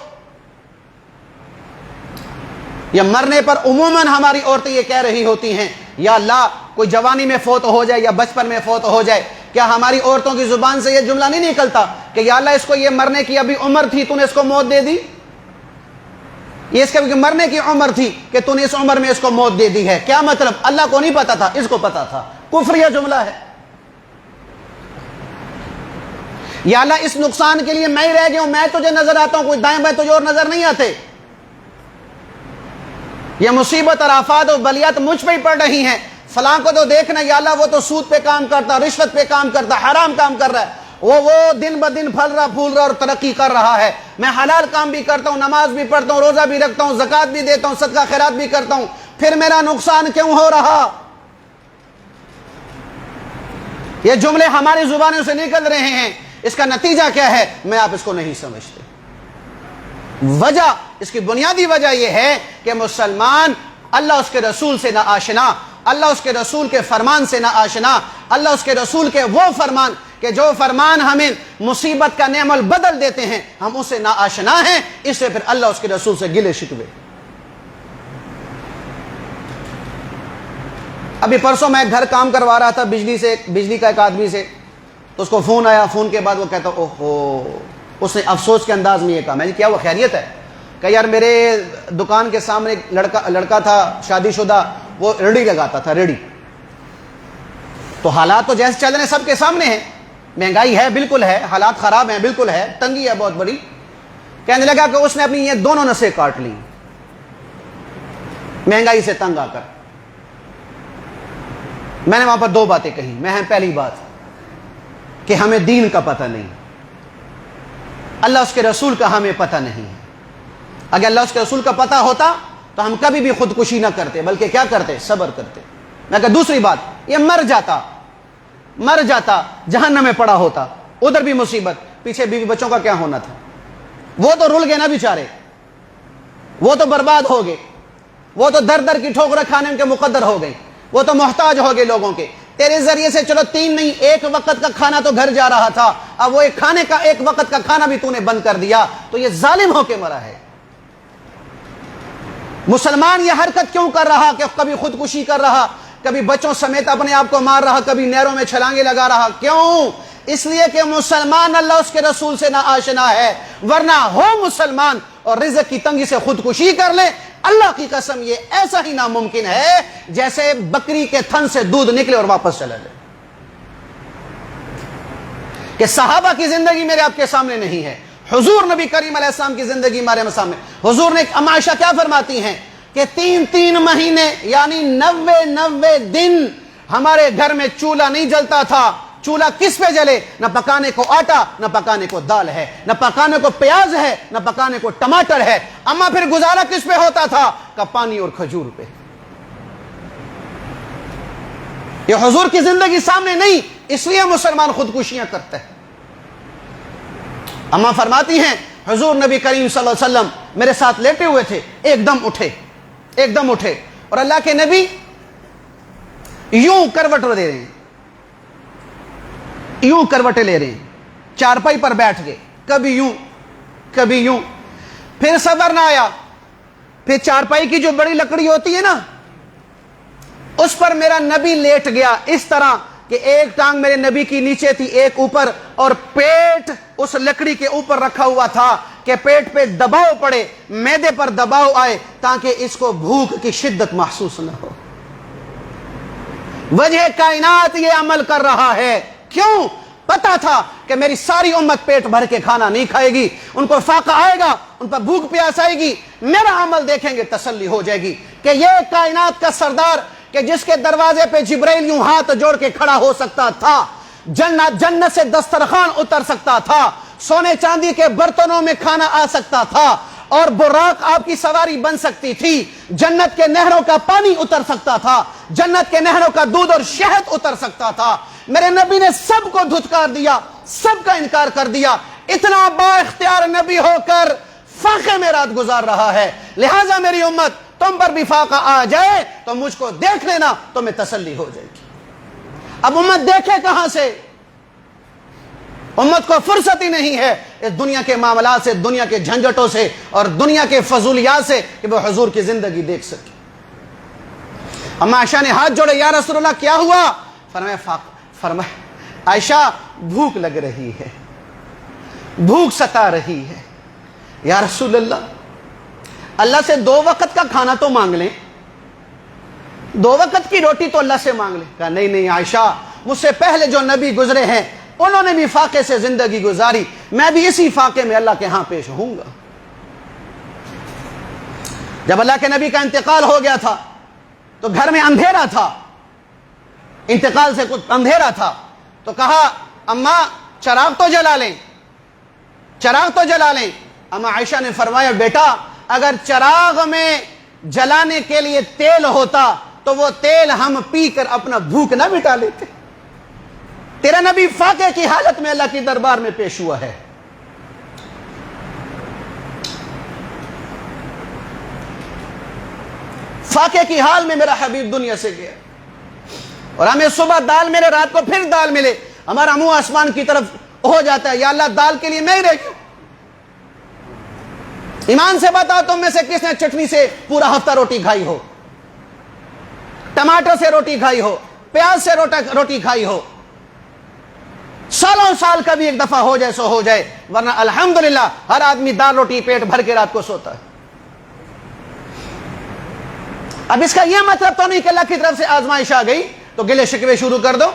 یا مرنے پر عموماً ہماری عورتیں یہ کہہ رہی ہوتی ہیں یا اللہ کوئی جوانی میں فوت ہو جائے یا بچپن میں فوت ہو جائے، کیا ہماری عورتوں کی زبان سے یہ جملہ نہیں نکلتا کہ یا اللہ اس کو یہ مرنے کی ابھی عمر تھی تو نے اس کو موت دے دی، یہ اس کے مرنے کی عمر تھی کہ تو نے اس عمر میں اس کو موت دے دی ہے۔ کیا مطلب؟ اللہ کو نہیں پتا تھا، اس کو پتا تھا، کفریہ جملہ ہے۔ یا اللہ اس نقصان کے لیے میں ہی رہ گیا ہوں، میں تجھے نظر آتا ہوں، کوئی دائیں بائیں تجھے اور نظر نہیں آتے، یہ مصیبت اور آفات اور بلیات مجھ پہ ہی پڑ رہی ہیں، فلاں کو تو دیکھنا یا اللہ وہ تو سود پہ کام کرتا، رشوت پہ کام کرتا، حرام کام کر رہا ہے، وہ دن بدن پھل رہا پھول رہا اور ترقی کر رہا ہے، میں حلال کام بھی کرتا ہوں، نماز بھی پڑھتا ہوں، روزہ بھی رکھتا ہوں، زکوٰۃ بھی دیتا ہوں، صدقہ خیرات بھی کرتا ہوں، پھر میرا نقصان کیوں ہو رہا؟ یہ جملے ہماری زبانوں سے نکل رہے ہیں، اس کا نتیجہ کیا ہے؟ میں آپ اس کو نہیں سمجھتے۔ وجہ، اس کی بنیادی وجہ یہ ہے کہ مسلمان اللہ اس کے رسول سے نہ آشنا، اللہ اس کے رسول کے فرمان سے نہ آشنا، اللہ اس کے رسول کے وہ فرمان کہ جو فرمان ہمیں مصیبت کا نعم البدل دیتے ہیں ہم اسے نہ آشنا ہیں، اس سے پھر اللہ اس کے رسول سے گلے شکوے۔ ابھی پرسوں میں ایک گھر کام کروا رہا تھا بجلی کا ایک آدمی سے، تو اس کو فون آیا، فون کے بعد وہ کہتا اوہو اس نے افسوس کے انداز میں یہ کہا. میں نے کیا وہ خیریت ہے؟ کہ یار میرے دکان کے سامنے ایک لڑکا تھا شادی شدہ, وہ ریڑھی لگاتا تھا, ریڑھی. تو حالات تو جیسے چل رہے ہیں سب کے سامنے ہیں, مہنگائی ہے بالکل ہے, حالات خراب ہیں بالکل ہے, تنگی ہے بہت بڑی. کہنے لگا کہ اس نے اپنی یہ دونوں نسیں کاٹ لی مہنگائی سے تنگ آ کر. میں نے وہاں پر دو باتیں کہیں. میں پہلی بات کہ ہمیں دین کا پتہ نہیں, اللہ اس کے رسول کا ہمیں پتہ نہیں ہے. اگر اللہ اس کے رسول کا پتہ ہوتا تو ہم کبھی بھی خودکشی نہ کرتے, بلکہ کیا کرتے؟ صبر کرتے. میں کہا دوسری بات, یہ مر جاتا جہنم میں پڑا ہوتا, ادھر بھی مصیبت, پیچھے بیوی بچوں کا کیا ہونا تھا؟ وہ تو رل گئے نا بیچارے, وہ تو برباد ہو گئے, وہ تو در در کی ٹھوکریں کھانے ان کے مقدر ہو گئے, وہ تو محتاج ہو گئے لوگوں کے. تیرے ذریعے سے چلو 3 نہیں 1 وقت کا کھانا تو گھر جا رہا تھا, اب وہ ایک وقت کا کھانا بھی تو نے بند کر دیا, تو یہ ظالم ہو کے مرا ہے. مسلمان یہ حرکت کیوں کر رہا کہ کبھی خودکشی کر رہا, کبھی بچوں سمیت اپنے آپ کو مار رہا, کبھی نہروں میں چھلانگے لگا رہا؟ کیوں؟ اس لیے کہ مسلمان اللہ اس کے رسول سے نہ آشنا ہے. ورنہ ہو مسلمان اور رزق کی تنگی سے خودکشی کر لے, اللہ کی قسم یہ ایسا ہی ناممکن ہے جیسے بکری کے تھن سے دودھ نکلے اور واپس چلا جائے. کہ صحابہ کی زندگی میرے آپ کے سامنے نہیں ہے, حضور نبی کریم علیہ السلام کی زندگی ہمارے سامنے. حضور نے ام عائشہ کیا فرماتی ہیں کہ 3 مہینے یعنی 90 دن ہمارے گھر میں چولہا نہیں جلتا تھا. چولہا کس پہ جلے؟ نہ پکانے کو آٹا, نہ پکانے کو دال ہے, نہ پکانے کو پیاز ہے, نہ پکانے کو ٹماٹر ہے. اما پھر گزارا کس پہ ہوتا تھا؟ کہ پانی اور کھجور پہ. یہ حضور کی زندگی سامنے نہیں, اس لیے مسلمان خودکشیاں کرتے ہیں. اما فرماتی ہیں حضور نبی کریم صلی اللہ علیہ وسلم میرے ساتھ لیٹے ہوئے تھے, ایک دم اٹھے اور اللہ کے نبی یوں کروٹ دے رہے ہیں, یوں کروٹیں لے رہے ہیں, چارپائی پر بیٹھ گئے, کبھی یوں. پھر صبر نہ آیا, پھر چارپائی کی جو بڑی لکڑی ہوتی ہے نا, اس پر میرا نبی لیٹ گیا اس طرح کہ ایک ٹانگ میرے نبی کی نیچے تھی, ایک اوپر, اور پیٹ اس لکڑی کے اوپر رکھا ہوا تھا کہ پیٹ پہ دباؤ پڑے, معدے پر دباؤ آئے تاکہ اس کو بھوک کی شدت محسوس نہ ہو. وجہ کائنات یہ عمل کر رہا ہے. کیوں؟ پتا تھا کہ میری ساری امت پیٹ بھر کے کھانا نہیں کھائے گی, ان کو فاقہ آئے گا, ان پر بھوک پیاس آئے گی, میرا عمل دیکھیں گے تسلی ہو جائے گی کہ یہ کائنات کا سردار کہ جس کے دروازے پہ جبرائیل یوں ہاتھ جوڑ کے کھڑا ہو سکتا تھا, جنت سے دسترخوان اتر سکتا تھا, سونے چاندی کے برتنوں میں کھانا آ سکتا تھا, اور براق آپ کی سواری بن سکتی تھی, جنت کے نہروں کا پانی اتر سکتا تھا, جنت کے نہروں کا دودھ اور شہد اتر سکتا تھا. میرے نبی نے سب کو دھتکار دیا, سب کا انکار کر دیا. اتنا با اختیار نبی ہو کر فاقے میں رات گزار رہا ہے. لہٰذا میری امت تم پر بھی فاقہ آ جائے تو مجھ کو دیکھ لینا, تمہیں تسلی ہو جائے گی. اب امت دیکھے کہاں سے؟ امت کو فرصت ہی نہیں ہے اس دنیا کے معاملات سے, دنیا کے جھنجھٹوں سے اور دنیا کے فضولیات سے کہ وہ حضور کی زندگی دیکھ سکے. اما عائشہ نے ہاتھ جوڑے, یا رسول اللہ کیا ہوا؟ فرمایا عائشہ بھوک لگ رہی ہے, بھوک ستا رہی ہے. یا رسول اللہ سے 2 وقت کا کھانا تو مانگ لیں, 2 وقت کی روٹی تو اللہ سے مانگ لیں. کہا نہیں عائشہ, مجھ سے پہلے جو نبی گزرے ہیں انہوں نے بھی فاقے سے زندگی گزاری, میں بھی اسی فاقے میں اللہ کے ہاں پیش ہوں گا. جب اللہ کے نبی کا انتقال ہو گیا تھا تو گھر میں اندھیرا تھا, انتقال سے کچھ اندھیرا تھا, تو کہا اماں چراغ تو جلا لیں. اما عائشہ نے فرمایا بیٹا اگر چراغ میں جلانے کے لیے تیل ہوتا تو وہ تیل ہم پی کر اپنا بھوک نہ مٹا لیتے. تیرا نبی فاقے کی حالت میں اللہ کی دربار میں پیش ہوا ہے. فاقے کی حال میں میرا حبیب دنیا سے گیا, اور ہمیں صبح دال ملے, رات کو پھر دال ملے, ہمارا منہ آسمان کی طرف ہو جاتا ہے, یا اللہ دال کے لیے میں ہی رہ گیا. ایمان سے بتاؤ تم میں سے کس نے چٹنی سے پورا ہفتہ روٹی کھائی ہو, ٹماٹر سے روٹی کھائی ہو, پیاز سے روٹی کھائی ہو؟ سالوں سال کا بھی ایک دفعہ ہو جائے سو ہو جائے، ورنہ الحمدللہ ہر آدمی دال روٹی پیٹ بھر کے رات کو سوتا ہے۔ اب اس کا یہ مطلب تو نہیں کہ اللہ کی طرف سے آزمائش آ گئی تو گلے شکوے شروع کر دو۔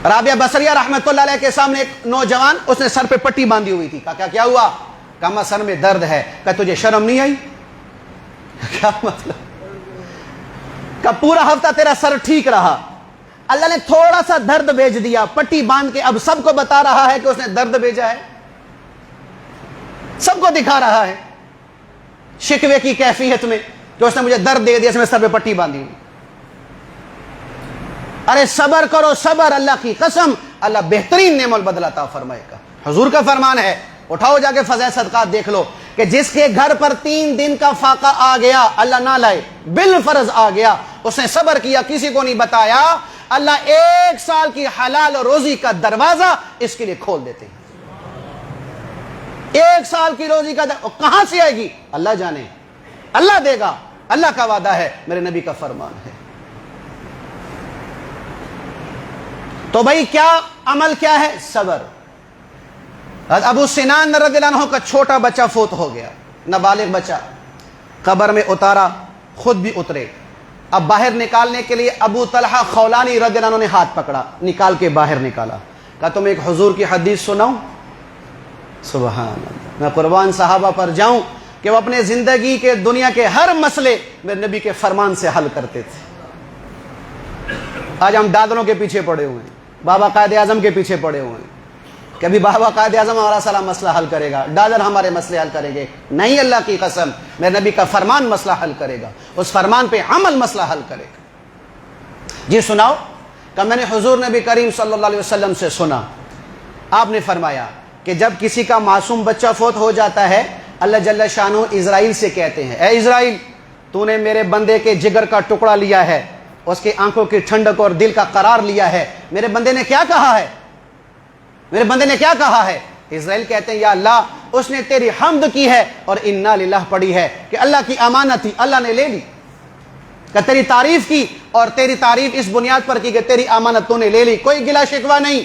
رابعہ بصریہ رحمت اللہ علیہ کے سامنے ایک نوجوان، اس نے سر پہ پٹی باندھی ہوئی تھی، کہا کیا ہوا؟ کہا سر میں درد ہے۔ کہا تجھے شرم نہیں آئی؟ کیا مطلب؟ کہا پورا ہفتہ تیرا سر ٹھیک رہا، اللہ نے تھوڑا سا درد بھیج دیا، پٹی باندھ کے اب سب کو بتا رہا ہے کہ اس نے درد بھیجا ہے، سب کو دکھا رہا ہے شکوے کی کیفیت میں کہ اس نے مجھے درد دے دیا، اس میں سر پہ پٹی باندھی ہوئی۔ ارے صبر کرو، صبر، اللہ کی قسم اللہ بہترین نعم البدل عطا فرمائے گا۔ حضور کا فرمان ہے، اٹھاؤ جا کے فضائل صدقات دیکھ لو، کہ جس کے گھر پر 3 دن کا فاقہ آ گیا، اللہ نہ لائے بالفرض آ گیا، اس نے صبر کیا، کسی کو نہیں بتایا، اللہ 1 سال کی حلال روزی کا دروازہ اس کے لیے کھول دیتے ہیں۔ 1 سال کی روزی کا کہاں سے آئے گی اللہ جانے، اللہ دے گا، اللہ کا وعدہ ہے، میرے نبی کا فرمان ہے۔ تو بھائی کیا عمل کیا ہے؟ صبر۔ ابو سنان رضی اللہ عنہ کا چھوٹا بچہ فوت ہو گیا، نابالغ بچہ، قبر میں اتارا، خود بھی اترے، اب باہر نکالنے کے لیے ابو طلحہ خولانی رضی اللہ عنہ نے ہاتھ پکڑا، نکال کے باہر نکالا، کہا تم ایک حضور کی حدیث سناؤں؟ سبحان اللہ، میں قربان صحابہ پر جاؤں کہ وہ اپنے زندگی کے دنیا کے ہر مسئلے میرے نبی کے فرمان سے حل کرتے تھے۔ آج ہم دادروں کے پیچھے پڑے ہوئے ہیں، بابا قائد اعظم کے پیچھے پڑے ہوئے ہیں، کبھی بابا قائد اعظم ہمارا سارا مسئلہ حل کرے گا، ڈالر ہمارے مسئلے حل کریں گے، نہیں، اللہ کی قسم میرے نبی کا فرمان مسئلہ حل کرے گا، اس فرمان پہ عمل مسئلہ حل کرے گا۔ جی سناؤ؟ کہ میں نے حضور نبی کریم صلی اللہ علیہ وسلم سے سنا، آپ نے فرمایا کہ جب کسی کا معصوم بچہ فوت ہو جاتا ہے، اللہ جل شانہ اسرائیل سے کہتے ہیں، اے اسرائیل، تو نے میرے بندے کے جگر کا ٹکڑا لیا ہے، اس کی آنکھوں کی ٹھنڈک اور دل کا قرار لیا ہے، میرے بندے نے کیا کہا ہے؟ میرے بندے نے کیا کہا ہے؟ اسرائیل کہتے ہیں یا اللہ، اس نے تیری حمد کی ہے اور انا للہ پڑھی ہے کہ اللہ کی امانت تھی، اللہ نے لے لی، کہ تیری تعریف کی اور تیری تعریف اس بنیاد پر کی کہ تیری امانت تو نے لے لی، کوئی گلہ شکوہ نہیں۔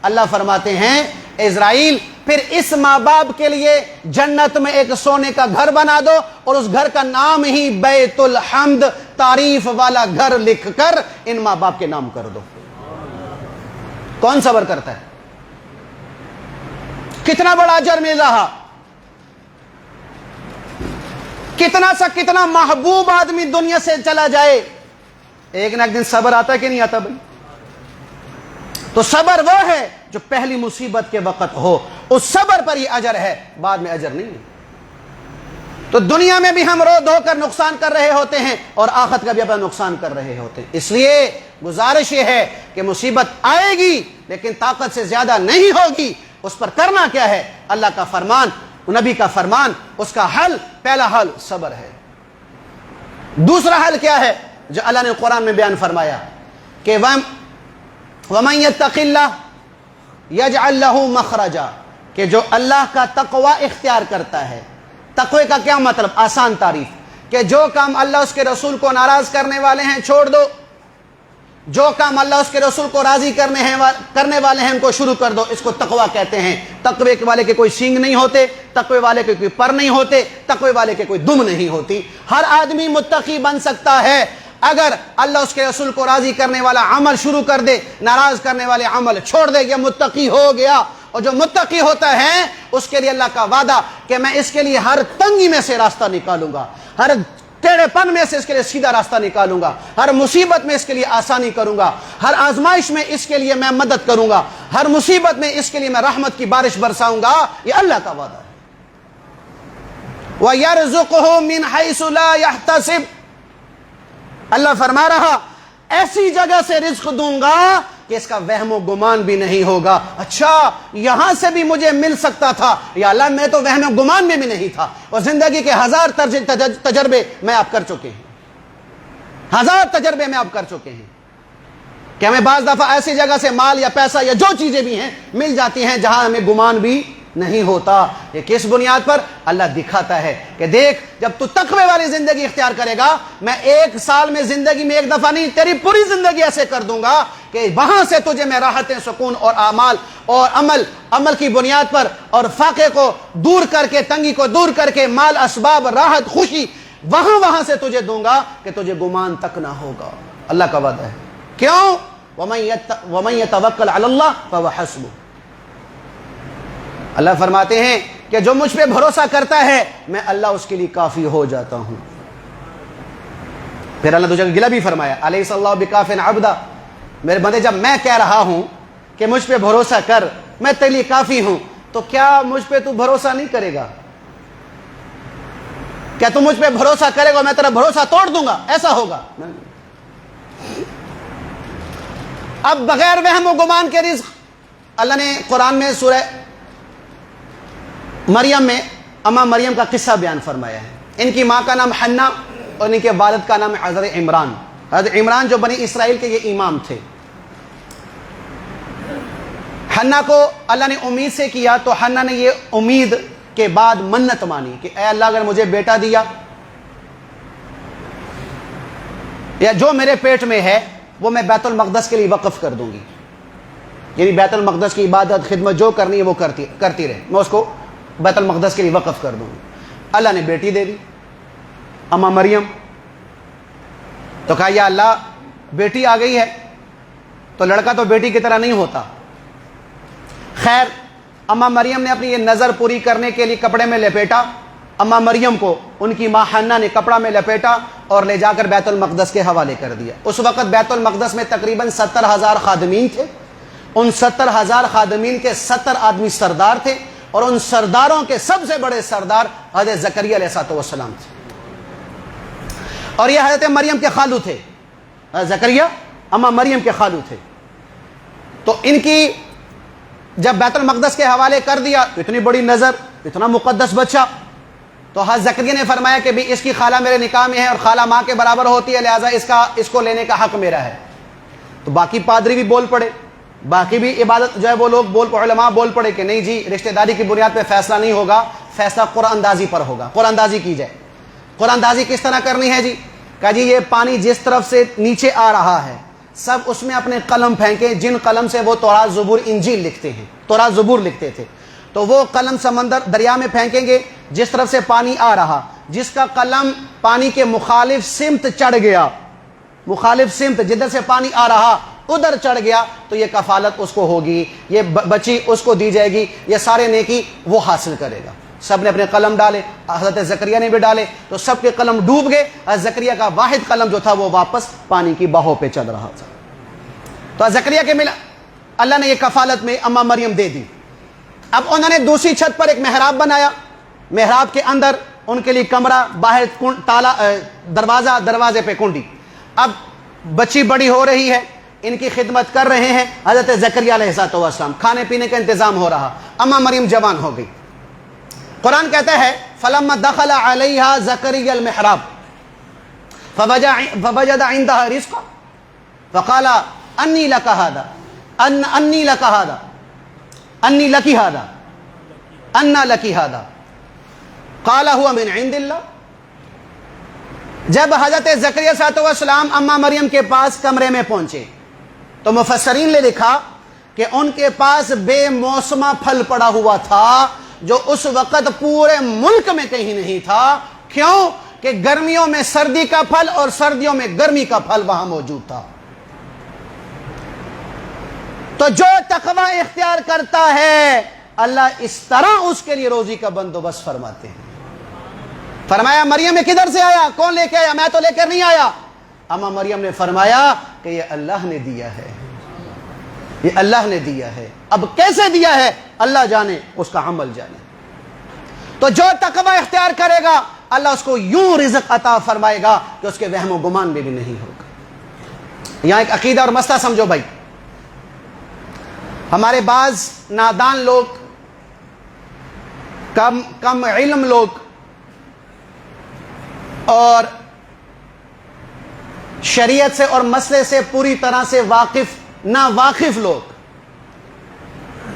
اللہ فرماتے ہیں اسرائیل، پھر اس ماں باپ کے لیے جنت میں ایک سونے کا گھر بنا دو اور اس گھر کا نام ہی بیت الحمد، تعریف والا گھر لکھ کر ان ماں باپ کے نام کر دو۔ کون صبر کرتا ہے؟ کتنا بڑا اجر مل رہا، کتنا محبوب آدمی دنیا سے چلا جائے، ایک نہ ایک دن صبر آتا ہے کہ نہیں آتا بھائی؟ تو صبر وہ ہے جو پہلی مصیبت کے وقت ہو، اس صبر پر ہی اجر ہے، بعد میں اجر نہیں ہے۔ تو دنیا میں بھی ہم رو دھو کر نقصان کر رہے ہوتے ہیں اور آخرت کا بھی اپنا نقصان کر رہے ہوتے ہیں۔ اس لیے گزارش یہ ہے کہ مصیبت آئے گی لیکن طاقت سے زیادہ نہیں ہوگی، اس پر کرنا کیا ہے؟ اللہ کا فرمان، نبی کا فرمان، اس کا حل، پہلا حل صبر ہے۔ دوسرا حل کیا ہے جو اللہ نے قرآن میں بیان فرمایا کہ وَمَن يَتَّقِ اللَّهَ يَجْعَلْ لَهُ مَخْرَجًا، کہ جو اللہ کا تقوی اختیار کرتا ہے۔ تقوی کا کیا مطلب؟ آسان تعریف کہ جو کام اللہ اس کے رسول کو ناراض کرنے والے ہیں چھوڑ دو، جو کام اللہ اس کے رسول کو راضی کرنے والے ہیں ان کو شروع کر دو، اس کو تقوی کہتے ہیں۔ تقوی والے کے کوئی سینگ نہیں ہوتے، تقوی والے کے کوئی پر نہیں ہوتے، تقوی والے کے کوئی دم نہیں ہوتی۔ ہر آدمی متقی بن سکتا ہے اگر اللہ اس کے رسول کو راضی کرنے والا عمل شروع کر دے، ناراض کرنے والے عمل چھوڑ دے، یہ متقی ہو گیا۔ اور جو متقی ہوتا ہے اس کے لیے اللہ کا وعدہ کہ میں اس کے لیے ہر تنگی میں سے راستہ نکالوں گا، ہر ٹیڑھے پن میں سے اس کے لیے سیدھا راستہ نکالوں گا، ہر مصیبت میں اس کے لیے آسانی کروں گا، ہر آزمائش میں اس کے لیے میں مدد کروں گا، ہر مصیبت میں اس کے لیے میں رحمت کی بارش برساؤں گا۔ یہ اللہ کا وعدہ ہے۔ وَيَرْزُقُهُ مِنْ حَيْثُ لَا يَحْتَسِبُ، اللہ فرما رہا ایسی جگہ سے رزق دوں گا کہ اس کا وہم و گمان بھی نہیں ہوگا، اچھا یہاں سے بھی مجھے مل سکتا تھا، یا اللہ میں تو وہم و گمان میں بھی نہیں تھا۔ اور زندگی کے 1000 تجربے میں آپ کر چکے ہیں، 1000 تجربے میں آپ کر چکے ہیں کہ ہمیں بعض دفعہ ایسی جگہ سے مال یا پیسہ یا جو چیزیں بھی ہیں مل جاتی ہیں جہاں ہمیں گمان بھی نہیں ہوتا۔ یہ کس بنیاد پر؟ اللہ دکھاتا ہے کہ دیکھ جب تو تقوی والی زندگی اختیار کرے گا، میں 1 سال میں زندگی میں 1 دفعہ نہیں، تیری پوری زندگی ایسے کر دوں گا کہ وہاں سے تجھے میں راحتیں، سکون اور اعمال اور عمل کی بنیاد پر اور فاقے کو دور کر کے، تنگی کو دور کر کے، مال، اسباب، راحت، خوشی وہاں سے تجھے دوں گا کہ تجھے گمان تک نہ ہوگا۔ اللہ کا وعدہ ہے۔ کیوں؟ وَمَن يَتَوَكَّلْ عَلَى اللَّهِ فَهُوَ حَسْبُهُ۔ اللہ فرماتے ہیں کہ جو مجھ پہ بھروسہ کرتا ہے میں اللہ اس کے لیے کافی ہو جاتا ہوں۔ پھر اللہ تجھے گلہ بھی فرمایا، أَلَيْسَ اللَّهُ بِكَافٍ عَبْدًا، میرے بندے جب میں کہہ رہا ہوں کہ مجھ پہ بھروسہ کر، میں تیرے لیے کافی ہوں، تو کیا مجھ پہ تو بھروسہ نہیں کرے گا؟ کیا تم مجھ پہ بھروسہ کرے گا میں تیرا بھروسہ توڑ دوں گا؟ ایسا ہوگا؟ اب بغیر وہم و گمان کے رزق، اللہ نے قرآن میں سورہ مریم میں اماں مریم کا قصہ بیان فرمایا ہے۔ ان کی ماں کا نام حنا اور ان کے والد کا نام حضرت عمران۔ حضرت عمران جو بنی اسرائیل کے یہ امام تھے۔ حنا کو اللہ نے امید سے کیا تو حنا نے یہ امید کے بعد منت مانی کہ اے اللہ اگر مجھے بیٹا دیا یا جو میرے پیٹ میں ہے وہ میں بیت المقدس کے لیے وقف کر دوں گی، یعنی بیت المقدس کی عبادت، خدمت جو کرنی ہے وہ کرتی رہے، میں اس کو بیت المقدس کے لیے وقف کر دوں گی۔ اللہ نے بیٹی دے دی اماں مریم، تو کہا یا اللہ بیٹی آ گئی ہے تو لڑکا تو بیٹی کی طرح نہیں ہوتا۔ خیر اماں مریم نے اپنی یہ نظر پوری کرنے کے لیے کپڑے میں لپیٹا، اماں مریم کو ان کی ماں حنا نے کپڑا میں لپیٹا اور لے جا کر بیت المقدس کے حوالے کر دیا۔ اس وقت بیت المقدس میں تقریباً 70,000 خادمین تھے، ان 70,000 خادمین کے 70 آدمی سردار تھے، اور ان سرداروں کے سب سے بڑے سردار حضرت زکریا علیہ السلام تھے، اور یہ حضرت مریم کے خالو تھے۔ حضرت زکریا اماں مریم کے خالو تھے۔ تو ان کی جب بیت المقدس کے حوالے کر دیا تو اتنی بڑی نظر، اتنا مقدس بچہ، تو حضرت زکریا نے فرمایا کہ بھی اس کی خالہ میرے نکاح میں ہے اور خالہ ماں کے برابر ہوتی ہے، لہٰذا اس کو لینے کا حق میرا ہے۔ تو باقی پادری بھی بول پڑے، باقی بھی عبادت جو ہے وہ لوگ علماء بول پڑے کہ نہیں جی رشتہ داری کی بنیاد پہ فیصلہ نہیں ہوگا، فیصلہ قرآن اندازی پر ہوگا، قرآن اندازی کی جائے۔ قرآن اندازی کس طرح کرنی ہے جی؟ کہا جی یہ پانی جس طرف سے نیچے آ رہا ہے سب اس میں اپنے قلم پھینکیں، جن قلم سے وہ تورات زبور انجیل لکھتے ہیں، تورات زبور لکھتے تھے، تو وہ قلم سمندر دریا میں پھینکیں گے جس طرف سے پانی آ رہا، جس کا قلم پانی کے مخالف سمت چڑھ گیا، مخالف سمت جدھر سے پانی آ رہا ادھر چڑھ گیا تو یہ کفالت اس کو ہوگی، یہ بچی اس کو دی جائے گی، یہ سارے نیکی وہ حاصل کرے گا۔ سب نے اپنے قلم ڈالے، حضرت زکریا نے بھی ڈالے، تو سب کے قلم ڈوب گئے، حضرت زکریا کا واحد قلم جو تھا وہ واپس پانی کی بہو پہ چل رہا تھا۔ تو حضرت زکریا کے ملا اللہ نے یہ کفالت میں اماں مریم دے دی۔ اب انہوں نے دوسری چھت پر ایک محراب بنایا، محراب کے اندر ان کے لیے کمرہ، باہر تالا، دروازہ، دروازے پہ کنڈی۔ اب بچی بڑی ہو رہی ہے، ان کی خدمت کر رہے ہیں حضرت زکریا علیہ السلام، کھانے پینے کا انتظام ہو رہا، اماں مریم جوان ہو گئی۔ قرآن کہتا ہے فَلَمَّا دَخَلَ عَلَيْهَا زَكَرِيَّا الْمِحْرَابَ فَوَجَدَ عِندَهَا رِزْقًا فَقَالَ أَنِّي لَكَ هَذَا أَنِّي لَكَ هَذَا أَنِّي لَكِ هَذَا أَنَّ لَكِ هَذَا قَالَ هُوَ مِنْ عِنْدِ اللَّهِ۔ جب حضرت زکریا صلی اللہ علیہ وسلم اماں مریم کے پاس کمرے میں پہنچے تو مفسرین نے لکھا کہ ان کے پاس بے موسمہ پھل پڑا ہوا تھا جو اس وقت پورے ملک میں کہیں نہیں تھا۔ کیوں؟ کہ گرمیوں میں سردی کا پھل اور سردیوں میں گرمی کا پھل وہاں موجود تھا۔ تو جو تقوی اختیار کرتا ہے اللہ اس طرح اس کے لیے روزی کا بندوبست فرماتے ہیں۔ فرمایا مریم یہ کدھر سے آیا؟ کون لے کے آیا؟ میں تو لے کر نہیں آیا۔ اماں مریم نے فرمایا کہ یہ اللہ نے دیا ہے، یہ اللہ نے دیا ہے، اب کیسے دیا ہے اللہ جانے، اس کا عمل جانے۔ تو جو تقوی اختیار کرے گا اللہ اس کو یوں رزق عطا فرمائے گا کہ اس کے وہم و گمان میں بھی نہیں ہوگا۔ یہاں ایک عقیدہ اور مسئلہ سمجھو بھائی، ہمارے بعض نادان لوگ، کم علم لوگ اور شریعت سے اور مسئلے سے پوری طرح سے ناواقف لوگ،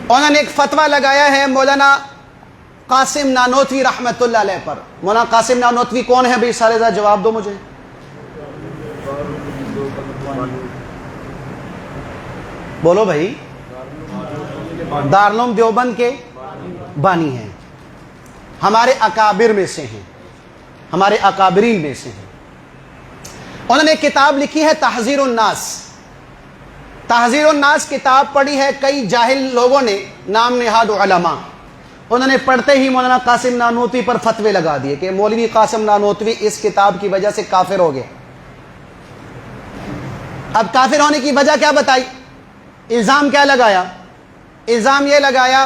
انہوں نے ایک فتویٰ لگایا ہے، مولانا قاسم نانوتوی رحمت اللہ علیہ پر. مولانا قاسم نانوتوی کون ہے بھائی؟ سارے ذرا جواب دو مجھے. بولو بھائی. دارالعلوم دیوبند کے بانی ہیں، ہمارے اکابر میں سے ہیں، ہمارے اکابرین میں سے ہیں. انہوں نے کتاب لکھی ہے تحذیر الناس. تحذیر الناس کتاب پڑھی ہے کئی جاہل لوگوں نے، نام نہاد علماء. انہوں نے پڑھتے ہی مولانا قاسم نانوتوی پر فتوے لگا دیے کہ مولوی قاسم نانوتوی اس کتاب کی وجہ سے کافر ہو گئے. اب کافر ہونے کی وجہ کیا بتائی؟ الزام کیا لگایا؟ الزام یہ لگایا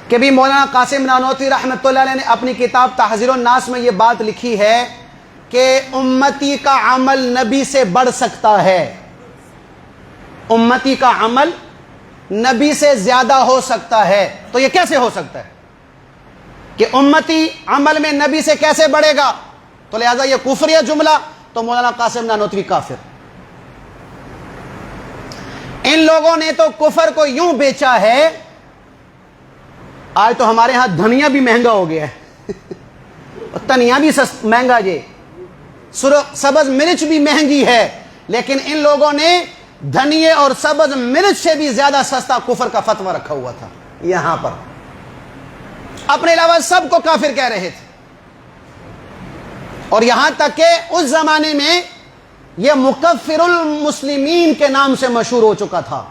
کہ بھی مولانا قاسم نانوتوی رحمۃ اللہ علیہ نے اپنی کتاب تحذیر الناس میں یہ بات لکھی ہے کہ امتی کا عمل نبی سے بڑھ سکتا ہے، امتی کا عمل نبی سے زیادہ ہو سکتا ہے. تو یہ کیسے ہو سکتا ہے کہ امتی عمل میں نبی سے کیسے بڑھے گا؟ تو لہذا یہ کفریہ جملہ، تو مولانا قاسم نانوتوی کافر. ان لوگوں نے تو کفر کو یوں بیچا ہے، آج تو ہمارے ہاں دھنیا بھی مہنگا ہو گیا ہے دھنیا بھی مہنگا جی، سبز مرچ بھی مہنگی ہے، لیکن ان لوگوں نے دھنیے اور سبز مرچ سے بھی زیادہ سستا کفر کا فتویٰ رکھا ہوا تھا یہاں پر. اپنے علاوہ سب کو کافر کہہ رہے تھے. اور یہاں تک کہ اس زمانے میں یہ مکفر المسلمین کے نام سے مشہور ہو چکا تھا.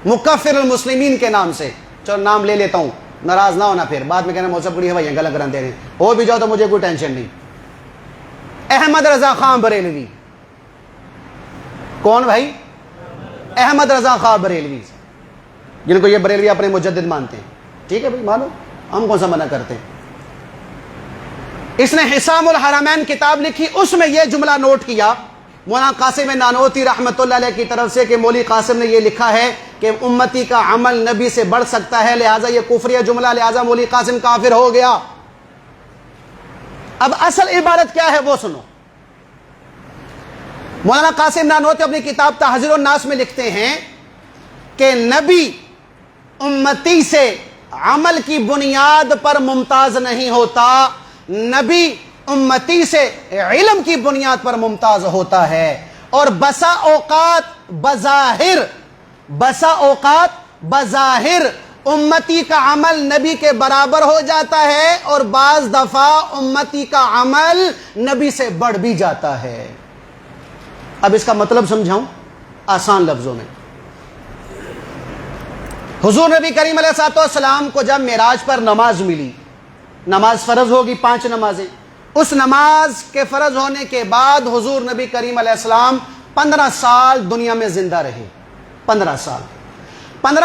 مکفر المسلمین کے نام سے. چلو نام لے لیتا ہوں، ناراض نہ ہونا، پھر بعد میں کہنا موسیٰ پوری ہوائی غلط کرن دے رہے ہیں. ہو بھی جاؤ تو مجھے کوئی ٹینشن نہیں. احمد رضا خان بریلوی. کون بھائی؟ احمد رضا خان بریلوی، جن کو یہ بریلوی اپنے مجدد مانتے ہیں. ٹھیک ہے بھائی، مانو، ہم کون سا منع کرتے ہیں. اس نے حسام الحرمین کتاب لکھی، اس میں یہ جملہ نوٹ کیا مولانا قاسم نانوتوی رحمۃ اللہ علیہ کی طرف سے کہ مولوی قاسم نے یہ لکھا ہے کہ امتی کا عمل نبی سے بڑھ سکتا ہے، لہٰذا یہ کفریہ جملہ، لہٰذا مولوی قاسم کافر ہو گیا. اب اصل عبارت کیا ہے وہ سنو. مولانا قاسم نانوتوی اپنی کتاب تحذیر الناس میں لکھتے ہیں کہ نبی امتی سے عمل کی بنیاد پر ممتاز نہیں ہوتا، نبی امتی سے علم کی بنیاد پر ممتاز ہوتا ہے. اور بسا اوقات بظاہر امتی کا عمل نبی کے برابر ہو جاتا ہے، اور بعض دفعہ امتی کا عمل نبی سے بڑھ بھی جاتا ہے. اب اس کا مطلب سمجھاؤں آسان لفظوں میں. حضور نبی کریم علیہ السلام کو جب معراج پر نماز ملی، نماز فرض ہوگی 5 نمازیں، اس نماز کے فرض ہونے کے بعد حضور نبی کریم علیہ السلام 15 سال دنیا میں زندہ رہے. 15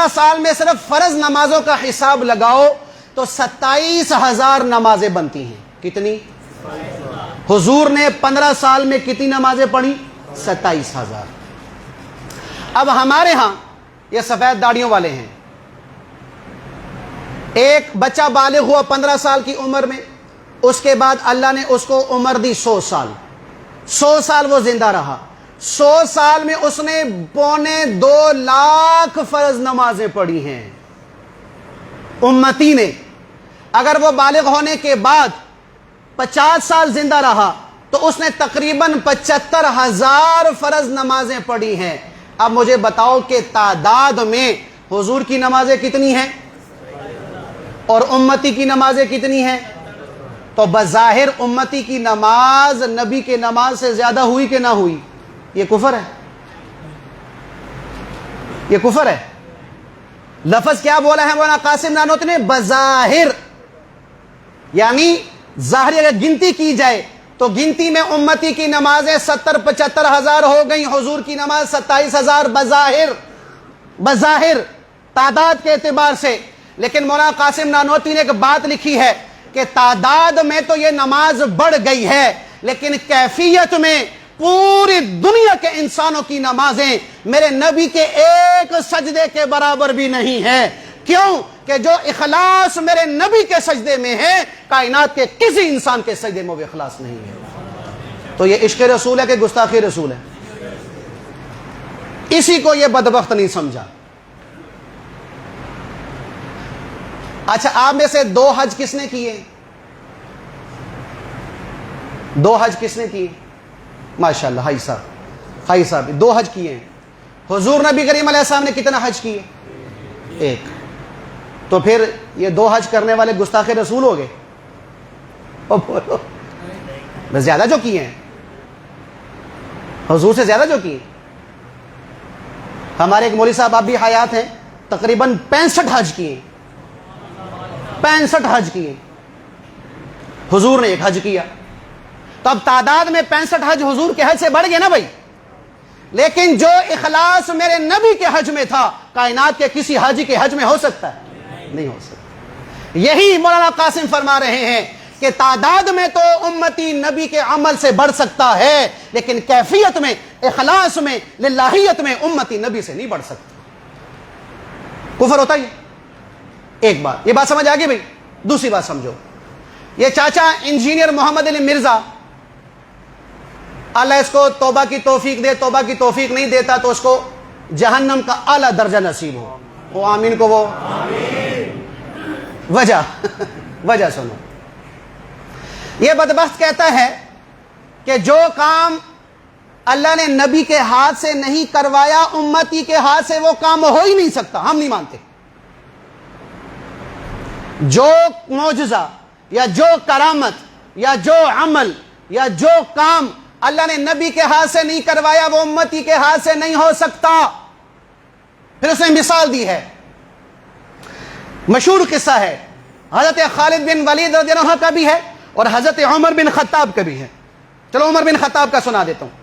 سال میں صرف فرض نمازوں کا حساب لگاؤ تو 27,000 نمازیں بنتی ہیں. کتنی؟ حضور نے 15 سال میں کتنی نمازیں پڑھی؟ 27,000. اب ہمارے ہاں یہ سفید داڑیوں والے ہیں، ایک بچہ بالغ ہوا 15 سال کی عمر میں، اس کے بعد اللہ نے اس کو عمر دی 100 سال. 100 سال وہ زندہ رہا. 100 سال میں اس نے 2.25 لاکھ فرض نمازیں پڑھی ہیں امتی نے. اگر وہ بالغ ہونے کے بعد 50 سال زندہ رہا تو اس نے تقریباً 75,000 فرض نمازیں پڑھی ہیں. اب مجھے بتاؤ کہ تعداد میں حضور کی نمازیں کتنی ہیں اور امتی کی نمازیں کتنی ہیں؟ تو بظاہر امتی کی نماز نبی کے نماز سے زیادہ ہوئی کہ نہ ہوئی؟ یہ کفر ہے، یہ کفر ہے. لفظ کیا بولا ہے مولانا قاسم نانوتوی نے؟ بظاہر. یعنی ظاہری اگر گنتی کی جائے تو گنتی میں امتی کی نمازیں 70-75 ہزار ہو گئیں، حضور کی نماز 27,000 بظاہر تعداد کے اعتبار سے. لیکن مولانا قاسم نانوتوی نے ایک بات لکھی ہے کہ تعداد میں تو یہ نماز بڑھ گئی ہے، لیکن کیفیت میں پوری دنیا کے انسانوں کی نمازیں میرے نبی کے ایک سجدے کے برابر بھی نہیں ہے. کیوں؟ کہ جو اخلاص میرے نبی کے سجدے میں ہے، کائنات کے کسی انسان کے سجدے میں وہ اخلاص نہیں ہے. تو یہ عشق رسول ہے کہ گستاخی رسول ہے؟ اسی کو یہ بدبخت نہیں سمجھا. اچھا آپ میں سے 2 حج کس نے کیے؟ 2 حج کس نے کیے؟ ماشاءاللہ حاجی صاحب 2 حج کیے ہیں۔ حضور نبی کریم علیہ السلام نے کتنا حج کیے؟ 1۔ تو پھر یہ 2 حج کرنے والے گستاخ رسول ہو گئے؟ بولو بس زیادہ جو کیے ہیں، حضور سے زیادہ جو کیے۔ ہمارے ایک مولوی صاحب اب بھی حیات ہیں، تقریباً 65 حج کیے، 65 حج کیے، حضور نے 1 حج کیا۔ تو اب تعداد میں 65 حج حضور کے حج سے بڑھ گئے نا بھائی، لیکن جو اخلاص میرے نبی کے حج میں تھا کائنات کے کسی حاجی کے حج میں ہو سکتا ہے؟ نہیں ہو سکتا۔ یہی مولانا قاسم فرما رہے ہیں کہ تعداد میں تو امتی نبی کے عمل سے بڑھ سکتا ہے، لیکن کیفیت میں، اخلاص میں، للہیت میں امتی نبی سے نہیں بڑھ سکتا۔ کفر ہوتا ہے ایک بات، یہ بات سمجھ آ گئی بھائی؟ دوسری بات سمجھو، یہ چاچا انجینئر محمد علی مرزا، اللہ اس کو توبہ کی توفیق دے، توبہ کی توفیق نہیں دیتا تو اس کو جہنم کا اعلیٰ درجہ نصیب ہو۔ وہ آمین کو وہ وجہ سنو، یہ بدبخت کہتا ہے کہ جو کام اللہ نے نبی کے ہاتھ سے نہیں کروایا امتی کے ہاتھ سے وہ کام ہو ہی نہیں سکتا، ہم نہیں مانتے۔ جو معجزہ یا جو کرامت یا جو عمل یا جو کام اللہ نے نبی کے ہاتھ سے نہیں کروایا وہ امتی کے ہاتھ سے نہیں ہو سکتا۔ پھر اس نے مثال دی ہے، مشہور قصہ ہے، حضرت خالد بن ولید رضی اللہ عنہ کا بھی ہے اور حضرت عمر بن خطاب کا بھی ہے۔ چلو عمر بن خطاب کا سنا دیتا ہوں۔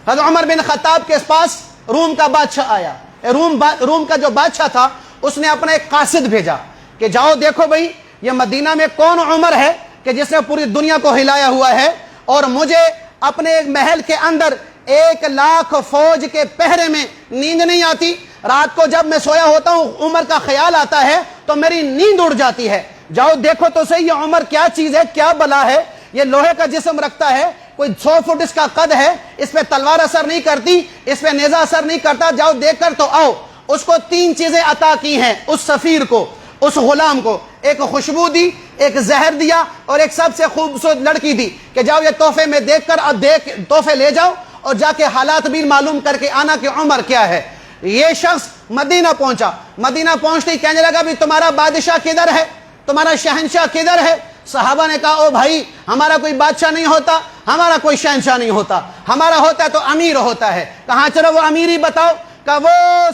حضرت عمر بن خطاب کے پاس روم کا بادشاہ آیا، روم کا جو بادشاہ تھا اس نے اپنا ایک قاصد بھیجا کہ جاؤ دیکھو بھائی یہ مدینہ میں کون عمر ہے کہ جس نے پوری دنیا کو ہلایا ہوا ہے، اور مجھے اپنے ایک محل کے اندر 1,00,000 فوج کے پہرے میں نیند نہیں آتی، رات کو جب میں سویا ہوتا ہوں عمر کا خیال آتا ہے تو میری نیند اڑ جاتی ہے، جاؤ دیکھو تو صحیح یہ عمر کیا چیز ہے، کیا بلا ہے، یہ لوہے کا جسم رکھتا ہے، کوئی 100 فٹ اس کا قد ہے، اس پہ تلوار اثر نہیں کرتی، اس پہ نیزہ اثر نہیں کرتا، جاؤ دیکھ کر تو آؤ۔ اس کو 3 چیزیں عطا کی ہیں، اس سفیر کو، اس غلام کو، ایک خوشبو دی، ایک زہر دیا اور ایک سب سے خوبصورت لڑکی دی کہ جاؤ یہ تحفے میں دیکھ کر اب تحفے لے جاؤ اور جا کے حالات بھی معلوم کر کے آنا کہ عمر کیا ہے۔ یہ شخص مدینہ پہنچا، مدینہ پہنچتے ہی کہنے لگا بھی تمہارا بادشاہ کدھر ہے، تمہارا شہنشاہ کدھر ہے؟ صحابہ نے کہا او بھائی ہمارا کوئی بادشاہ نہیں ہوتا، ہمارا کوئی شہنشاہ نہیں ہوتا، ہمارا ہوتا ہے تو امیر ہوتا ہے۔ کہاں چلو وہ امیر ہی بتاؤ، کہ وہ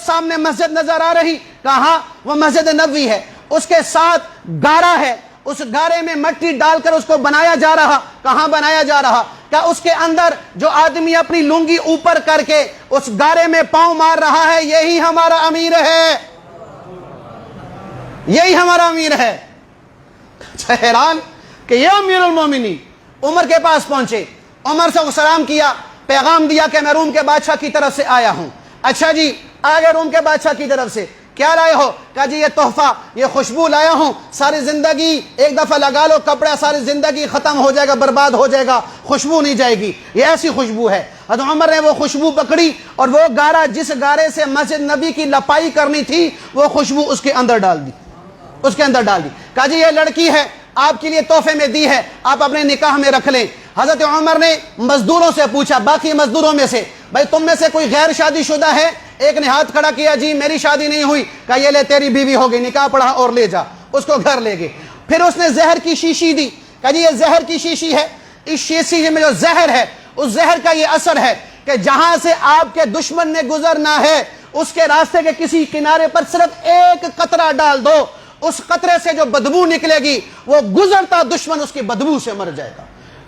سامنے مسجد نظر آ رہی، کہاں؟ وہ مسجد نبوی ہے، اس کے ساتھ گارا ہے، اس گارے میں مٹی ڈال کر اس کو بنایا جا رہا، کہاں بنایا جا رہا؟ کہ اس کے اندر جو آدمی اپنی لنگی اوپر کر کے اس گارے میں پاؤں مار رہا ہے یہی ہمارا امیر ہے، یہی ہمارا امیر ہے۔ حیران کہ یہ امیر المومنین عمر کے پاس پہنچے، عمر سے سلام کیا، پیغام دیا کہ میں روم کے بادشاہ کی طرف سے آیا ہوں۔ اچھا جی آگے روم کے بادشاہ کی طرف سے کیا لائے ہو؟ کہا جی یہ تحفہ، یہ خوشبو لایا ہوں، ساری زندگی ایک دفعہ لگا لو کپڑا، ساری زندگی ختم ہو جائے گا، برباد ہو جائے گا، خوشبو نہیں جائے گی، یہ ایسی خوشبو ہے۔ حضرت عمر نے وہ خوشبو پکڑی اور وہ گارا جس گارے سے مسجد نبی کی لپائی کرنی تھی وہ خوشبو اس کے اندر ڈال دی، اس کے اندر ڈال دی۔ کہا جی یہ لڑکی ہے آپ کے لیے تحفے میں دی ہے، آپ اپنے نکاح میں رکھ لیں۔ حضرت عمر نے مزدوروں سے پوچھا، باقی مزدوروں میں سے، بھائی تم میں سے کوئی غیر شادی شدہ ہے؟ ایک نے ہاتھ کھڑا کیا، جی میری شادی نہیں ہوئی۔ کہا یہ لے تیری بیوی ہو گئی، نکاح پڑھا اور لے جا، اس کو گھر لے گئے۔ پھر اس نے زہر کی شیشی دی، کہا جی یہ زہر کی شیشی ہے، اس شیشی میں جو زہر ہے اس زہر کا یہ اثر ہے کہ جہاں سے آپ کے دشمن نے گزرنا ہے اس کے راستے کے کسی کنارے پر صرف ایک قطرہ ڈال دو، اس قطرے سے جو بدبو نکلے گی وہ گزرتا دشمن اس کی بدبو سے مر جائے گا۔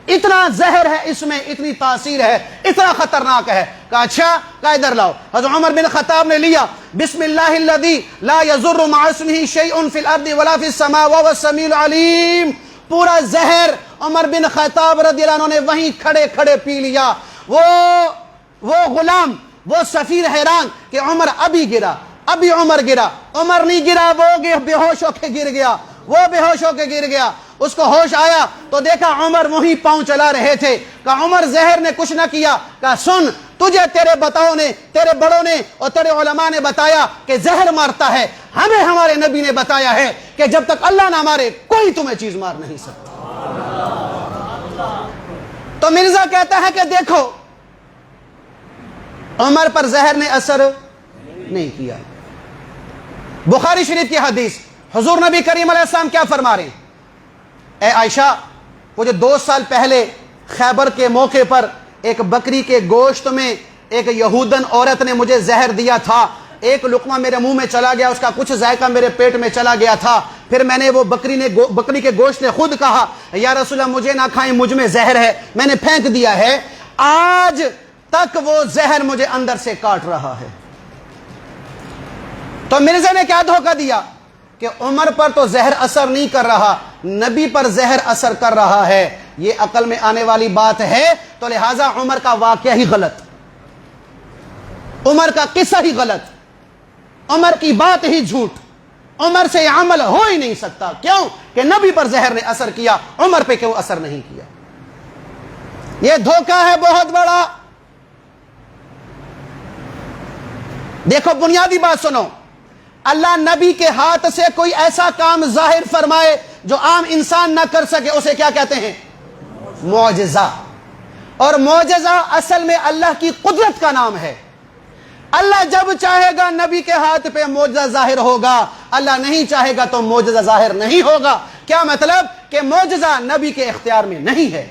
اتنا زہر ہے اس میں، اتنی تاثیر ہے، اتنا خطرناک ہے۔ کہا اچھا کہا ادھر لاؤ۔ حضرت عمر بن خطاب نے لیا، بسم اللہ الذی لا یضر مع اسمہ شیء فی الارض ولا فی السماء وهو السمیع العلیم، پورا زہر عمر بن خطاب رضی اللہ عنہ نے وہیں کھڑے کھڑے پی لیا۔ وہ غلام، وہ سفیر حیران کہ عمر ابھی گرا، ابھی عمر گرا، عمر نہیں گرا، وہ بے ہوش ہو کے گر گیا، وہ بے ہوش ہو کے گر گیا۔ اس کو ہوش آیا تو دیکھا عمر وہیں پاؤں چلا رہے تھے۔ کہا عمر زہر نے کچھ نہ کیا۔ کہا سن تجھے تیرے بتاؤں نے، تیرے بڑوں نے اور تیرے علماء نے بتایا کہ زہر مارتا ہے، ہمیں ہمارے نبی نے بتایا ہے کہ جب تک اللہ نہ مارے کوئی تمہیں چیز مار نہیں سکتا۔ تو مرزا کہتا ہے کہ دیکھو عمر پر زہر نے اثر نہیں کیا۔ بخاری شریف کی حدیث، حضور نبی کریم علیہ السلام کیا فرما رہے ہیں؟ اے عائشہ، وہ جو 2 سال پہلے خیبر کے موقع پر ایک بکری کے گوشت میں ایک یہودن عورت نے مجھے زہر دیا تھا، ایک لقمہ میرے منہ میں چلا گیا، اس کا کچھ ذائقہ میرے پیٹ میں چلا گیا تھا، پھر میں نے وہ بکری کے گوشت نے خود کہا یا رسول اللہ مجھے نہ کھائیں، مجھ میں زہر ہے، میں نے پھینک دیا ہے، آج تک وہ زہر مجھے اندر سے کاٹ رہا ہے۔ تو مرزا نے کیا دھوکہ دیا کہ عمر پر تو زہر اثر نہیں کر رہا، نبی پر زہر اثر کر رہا ہے۔ یہ عقل میں آنے والی بات ہے، تو لہٰذا عمر کا واقعہ ہی غلط، عمر کا قصہ ہی غلط، عمر کی بات ہی جھوٹ، عمر سے یہ عمل ہو ہی نہیں سکتا۔ کیوں کہ نبی پر زہر نے اثر کیا، عمر پہ کیوں اثر نہیں کیا؟ یہ دھوکہ ہے بہت بڑا۔ دیکھو بنیادی بات سنو، اللہ نبی کے ہاتھ سے کوئی ایسا کام ظاہر فرمائے جو عام انسان نہ کر سکے، اسے کیا کہتے ہیں؟ معجزہ۔ اور معجزہ اصل میں اللہ کی قدرت کا نام ہے۔ اللہ جب چاہے گا نبی کے ہاتھ پہ معجزہ ظاہر ہوگا، اللہ نہیں چاہے گا تو معجزہ ظاہر نہیں ہوگا۔ کیا مطلب؟ کہ معجزہ نبی کے اختیار میں نہیں ہے۔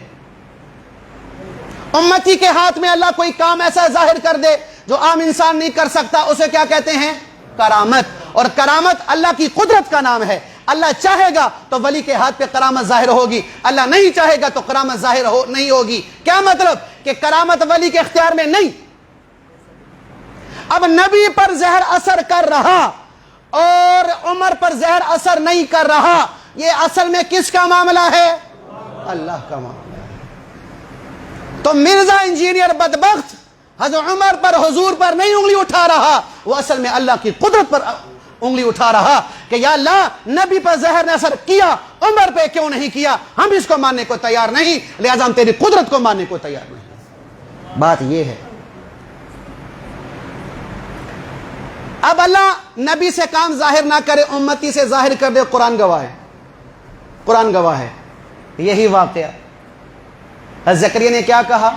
امتی کے ہاتھ میں اللہ کوئی کام ایسا ظاہر کر دے جو عام انسان نہیں کر سکتا، اسے کیا کہتے ہیں؟ کرامت۔ اور کرامت اللہ کی قدرت کا نام ہے۔ اللہ چاہے گا تو ولی کے ہاتھ پہ کرامت ظاہر ہوگی، اللہ نہیں چاہے گا تو کرامت ظاہر نہیں ہوگی۔ کیا مطلب؟ کہ کرامت ولی کے اختیار میں نہیں۔ اب نبی پر زہر اثر کر رہا اور عمر پر زہر اثر نہیں کر رہا، یہ اصل میں کس کا معاملہ ہے؟ اللہ کا معاملہ ہے۔ تو مرزا انجینئر بدبخت حضرت عمر پر، حضور پر نہیں انگلی اٹھا رہا، وہ اصل میں اللہ کی قدرت پر انگلی اٹھا رہا کہ یا اللہ نبی پر زہر نے اثر کیا، عمر پہ کیوں نہیں کیا؟ ہم اس کو ماننے کو تیار نہیں، لہذا ہم تیری قدرت کو ماننے کو تیار نہیں۔ بات یہ ہے۔ اب اللہ نبی سے کام ظاہر نہ کرے، امتی سے ظاہر کر دے، قرآن گواہ ہے، قرآن گواہ ہے۔ یہی واقعہ حضرت زکریا نے کیا کہا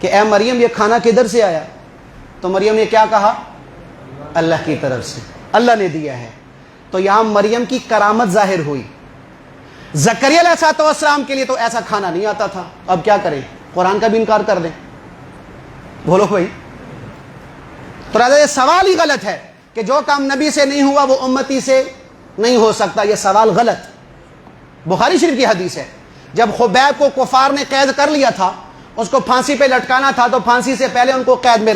کہ اے مریم یہ کھانا کدھر سے آیا؟ تو مریم نے کیا کہا؟ اللہ کی طرف سے، اللہ نے دیا ہے۔ تو یہاں مریم کی کرامت ظاہر ہوئی۔ زکریا علیہ السلام کے لیے تو ایسا کھانا نہیں آتا تھا، اب کیا کریں؟ قرآن کا بھی انکار کر دیں؟ بولو بھائی۔ تو راجہ یہ سوال ہی غلط ہے کہ جو کام نبی سے نہیں ہوا وہ امتی سے نہیں ہو سکتا، یہ سوال غلط۔ بخاری شریف کی حدیث ہے، جب خبیب کو کفار نے قید کر لیا تھا، اس کو پھانسی پہ لٹکانا تھا، تو پھانسی سے پہلے ان کو قید میں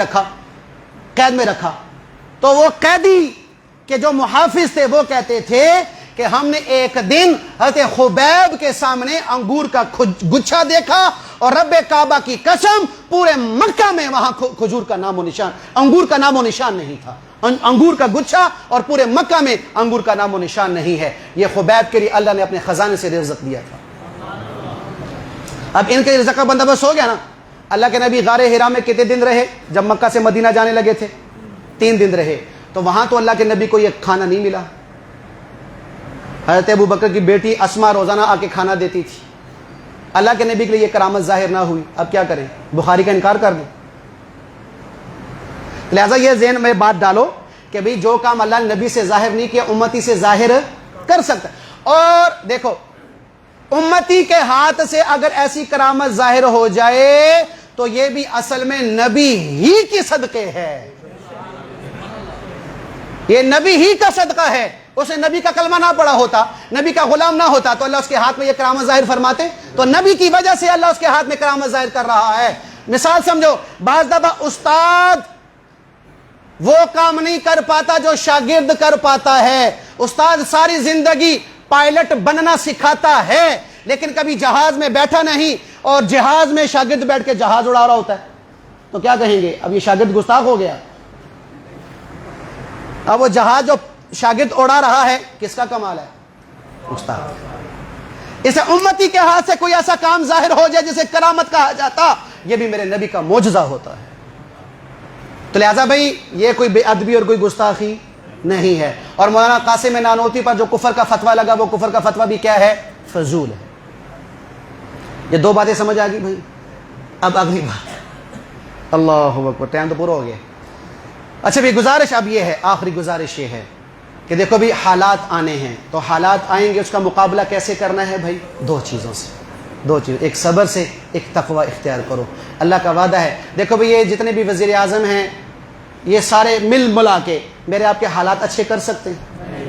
رکھا تو وہ قیدی کے جو محافظ تھے وہ کہتے تھے کہ ہم نے ایک دن حضرت خبیب کے سامنے انگور کا گچھا دیکھا، اور رب کعبہ کی قسم پورے مکہ میں وہاں کھجور کا نام و نشان، انگور کا نام و نشان نہیں تھا، انگور کا گچھا، اور پورے مکہ میں انگور کا نام و نشان نہیں ہے۔ یہ خبیب کے لیے اللہ نے اپنے خزانے سے رزق دیا تھا۔ اب ان کے رزق کا بندوبست ہو گیا نا۔ اللہ کے نبی غار حرا میں کتنے دن رہے؟ جب مکہ سے مدینہ جانے لگے تھے 3 دن رہے، تو وہاں تو اللہ کے نبی کو یہ کھانا نہیں ملا۔ حضرت ابو بکر کی بیٹی اسما روزانہ آ کے کھانا دیتی تھی، اللہ کے نبی کے لیے یہ کرامت ظاہر نہ ہوئی، اب کیا کریں؟ بخاری کا انکار کر دیں؟ لہذا یہ ذہن میں بات ڈالو کہ بھئی جو کام اللہ نے نبی سے ظاہر نہیں کیا امتی سے ظاہر کر سکتا۔ اور دیکھو امتی کے ہاتھ سے اگر ایسی کرامت ظاہر ہو جائے تو یہ بھی اصل میں نبی ہی کی صدقے ہے، یہ نبی ہی کا صدقہ ہے۔ اسے نبی کا کلمہ نہ پڑھا ہوتا، نبی کا غلام نہ ہوتا تو اللہ اس کے ہاتھ میں یہ کرامت ظاہر فرماتے؟ تو نبی کی وجہ سے اللہ اس کے ہاتھ میں کرامت ظاہر کر رہا ہے۔ مثال سمجھو، بعض دفعہ استاد وہ کام نہیں کر پاتا جو شاگرد کر پاتا ہے۔ استاد ساری زندگی پائلٹ بننا سکھاتا ہے، لیکن کبھی جہاز میں بیٹھا نہیں، اور جہاز میں شاگرد بیٹھ کے جہاز اڑا رہا ہوتا ہے، تو کیا کہیں گے؟ اب یہ شاگرد گستاخ ہو گیا۔ اب وہ جہاز جو شاگرد اڑا رہا ہے کس کا کمال ہے؟ استاد۔ اسے امتی کے ہاتھ سے کوئی ایسا کام ظاہر ہو جائے جسے کرامت کہا جاتا، یہ بھی میرے نبی کا معجزہ ہوتا ہے۔ تو لہٰذا بھائی یہ کوئی بے ادبی اور کوئی گستاخی نہیں ہے۔ اور مولانا قاسم نانوتوی پر جو کفر کا فتویٰ لگا، وہ کفر کا فتویٰ بھی کیا ہے؟ فضول ہے۔ یہ دو باتیں سمجھ آ گئی بھائی۔ اب اگلی بات، اللہ اکبر، ٹائم تو پورا ہو گیا۔ اچھا بھی گزارش اب یہ ہے، آخری گزارش یہ ہے کہ دیکھو بھی حالات آنے ہیں، تو حالات آئیں گے، اس کا مقابلہ کیسے کرنا ہے بھائی؟ دو چیزوں سے، دو چیز، ایک صبر سے، ایک تقوی اختیار کرو۔ اللہ کا وعدہ ہے، دیکھو بھی یہ جتنے بھی وزیر اعظم ہیں، یہ سارے مل ملا کے میرے آپ کے حالات اچھے کر سکتے ہیں؟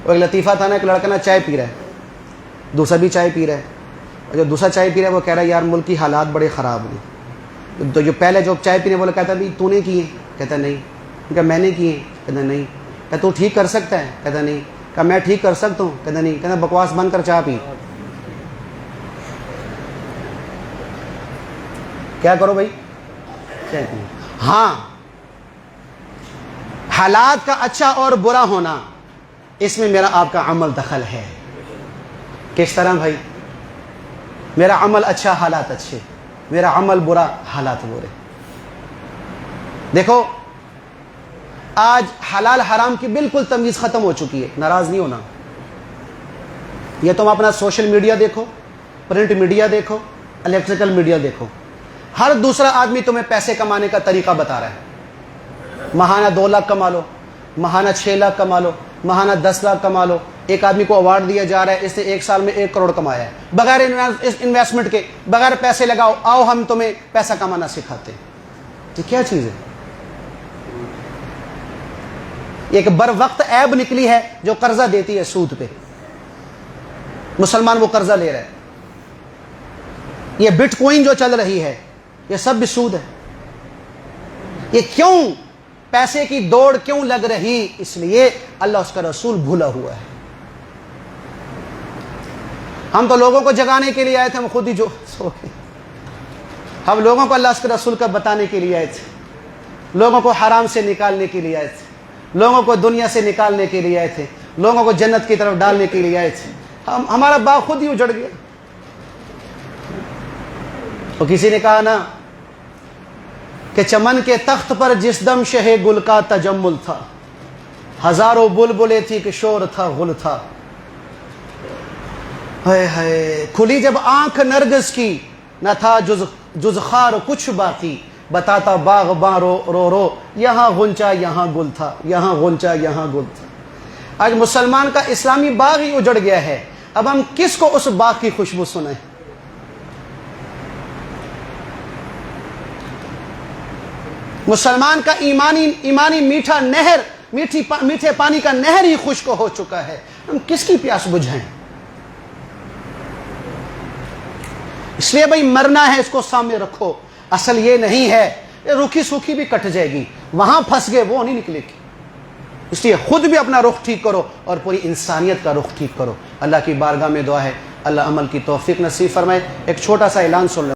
وہ ایک لطیفہ تھا نا، ایک لڑکا نا چائے پی رہا ہے، دوسرا بھی چائے پی رہا ہے، اور جو دوسرا چائے پی رہا ہے وہ کہہ رہا ہے یار ملک کی حالات بڑے خراب ہیں۔ تو جو پہلے جو چائے پینے والا کہتا ہے تو نے کیے؟ کہتا نہیں۔ کہ میں نے کیے؟ کہتا نہیں۔ کہ تو ٹھیک کر سکتا ہے؟ کہتا نہیں۔ کہ میں ٹھیک کر سکتا ہوں؟ کہتا نہیں۔ کہتا بکواس بند کر، چائے پی۔ کیا کرو بھائی؟ چائے پی۔ ہاں، حالات کا اچھا اور برا ہونا، اس میں میرا آپ کا عمل دخل ہے۔ کس طرح بھائی؟ میرا عمل اچھا، حالات اچھے، میرا عمل برا، حالات برے۔ دیکھو آج حلال حرام کی بالکل تمیز ختم ہو چکی ہے، ناراض نہیں ہونا۔ یہ تم اپنا سوشل میڈیا دیکھو، پرنٹ میڈیا دیکھو، الیکٹریکل میڈیا دیکھو، ہر دوسرا آدمی تمہیں پیسے کمانے کا طریقہ بتا رہا ہے۔ ماہانہ 2 لاکھ کما لو، ماہانہ 6 لاکھ کما لو، ماہانہ 10 لاکھ کما لو۔ ایک آدمی کو ایوارڈ دیا جا رہا ہے، اس نے 1 سال میں 1 کروڑ کمایا ہے، بغیر انویسٹمنٹ کے، بغیر پیسے لگاؤ، آؤ ہم تمہیں پیسہ کمانا سکھاتے ہیں۔ یہ کیا چیز ہے؟ ایک بر وقت عیب نکلی ہے جو قرضہ دیتی ہے سود پہ، مسلمان وہ قرضہ لے رہا ہے۔ یہ بٹ کوئن جو چل رہی ہے، یہ سب بھی سود ہے۔ یہ کیوں پیسے کی دوڑ کیوں لگ رہی؟ اس لیے اللہ اس کا رسول بھولا ہوا ہے۔ ہم تو لوگوں کو جگانے کے لیے آئے تھے، ہم خود ہی جو سو گئے۔ ہم لوگوں کو اللہ اس کے رسول کا بتانے کے لیے آئے تھے، لوگوں کو حرام سے نکالنے کے لیے آئے تھے، لوگوں کو دنیا سے نکالنے کے لیے آئے تھے، لوگوں کو جنت کی طرف ڈالنے کے لیے آئے تھے۔ ہمارا باغ خود ہی اجڑ گیا۔ تو کسی نے کہا نا کہ چمن کے تخت پر جس دم شہ گل کا تجمل تھا، ہزاروں بلبلیں تھی کہ شور تھا، غل تھا۔ ہائے ہائے، کھلی جب آنکھ نرگس کی، نہ تھا جز خار کچھ باقی، بتاتا باغ باں رو رو رو، یہاں غنچہ یہاں گل تھا، یہاں غنچہ یہاں گل تھا۔ آج مسلمان کا اسلامی باغ ہی اجڑ گیا ہے، اب ہم کس کو اس باغ کی خوشبو سنائیں؟ مسلمان کا ایمانی میٹھا نہر، میٹھے پانی کا نہر ہی خشک ہو چکا ہے، ہم کس کی پیاس بجھائیں؟ اس لیے بھائی مرنا ہے، اس کو سامنے رکھو۔ اصل یہ نہیں ہے، یہ روکھی سوکھی بھی کٹ جائے گی، وہاں پھنس گئے وہ نہیں نکلے گی۔ اس لیے خود بھی اپنا رخ ٹھیک کرو اور پوری انسانیت کا رخ ٹھیک کرو۔ اللہ کی بارگاہ میں دعا ہے اللہ عمل کی توفیق نصیب فرمائے۔ ایک چھوٹا سا اعلان سن لو۔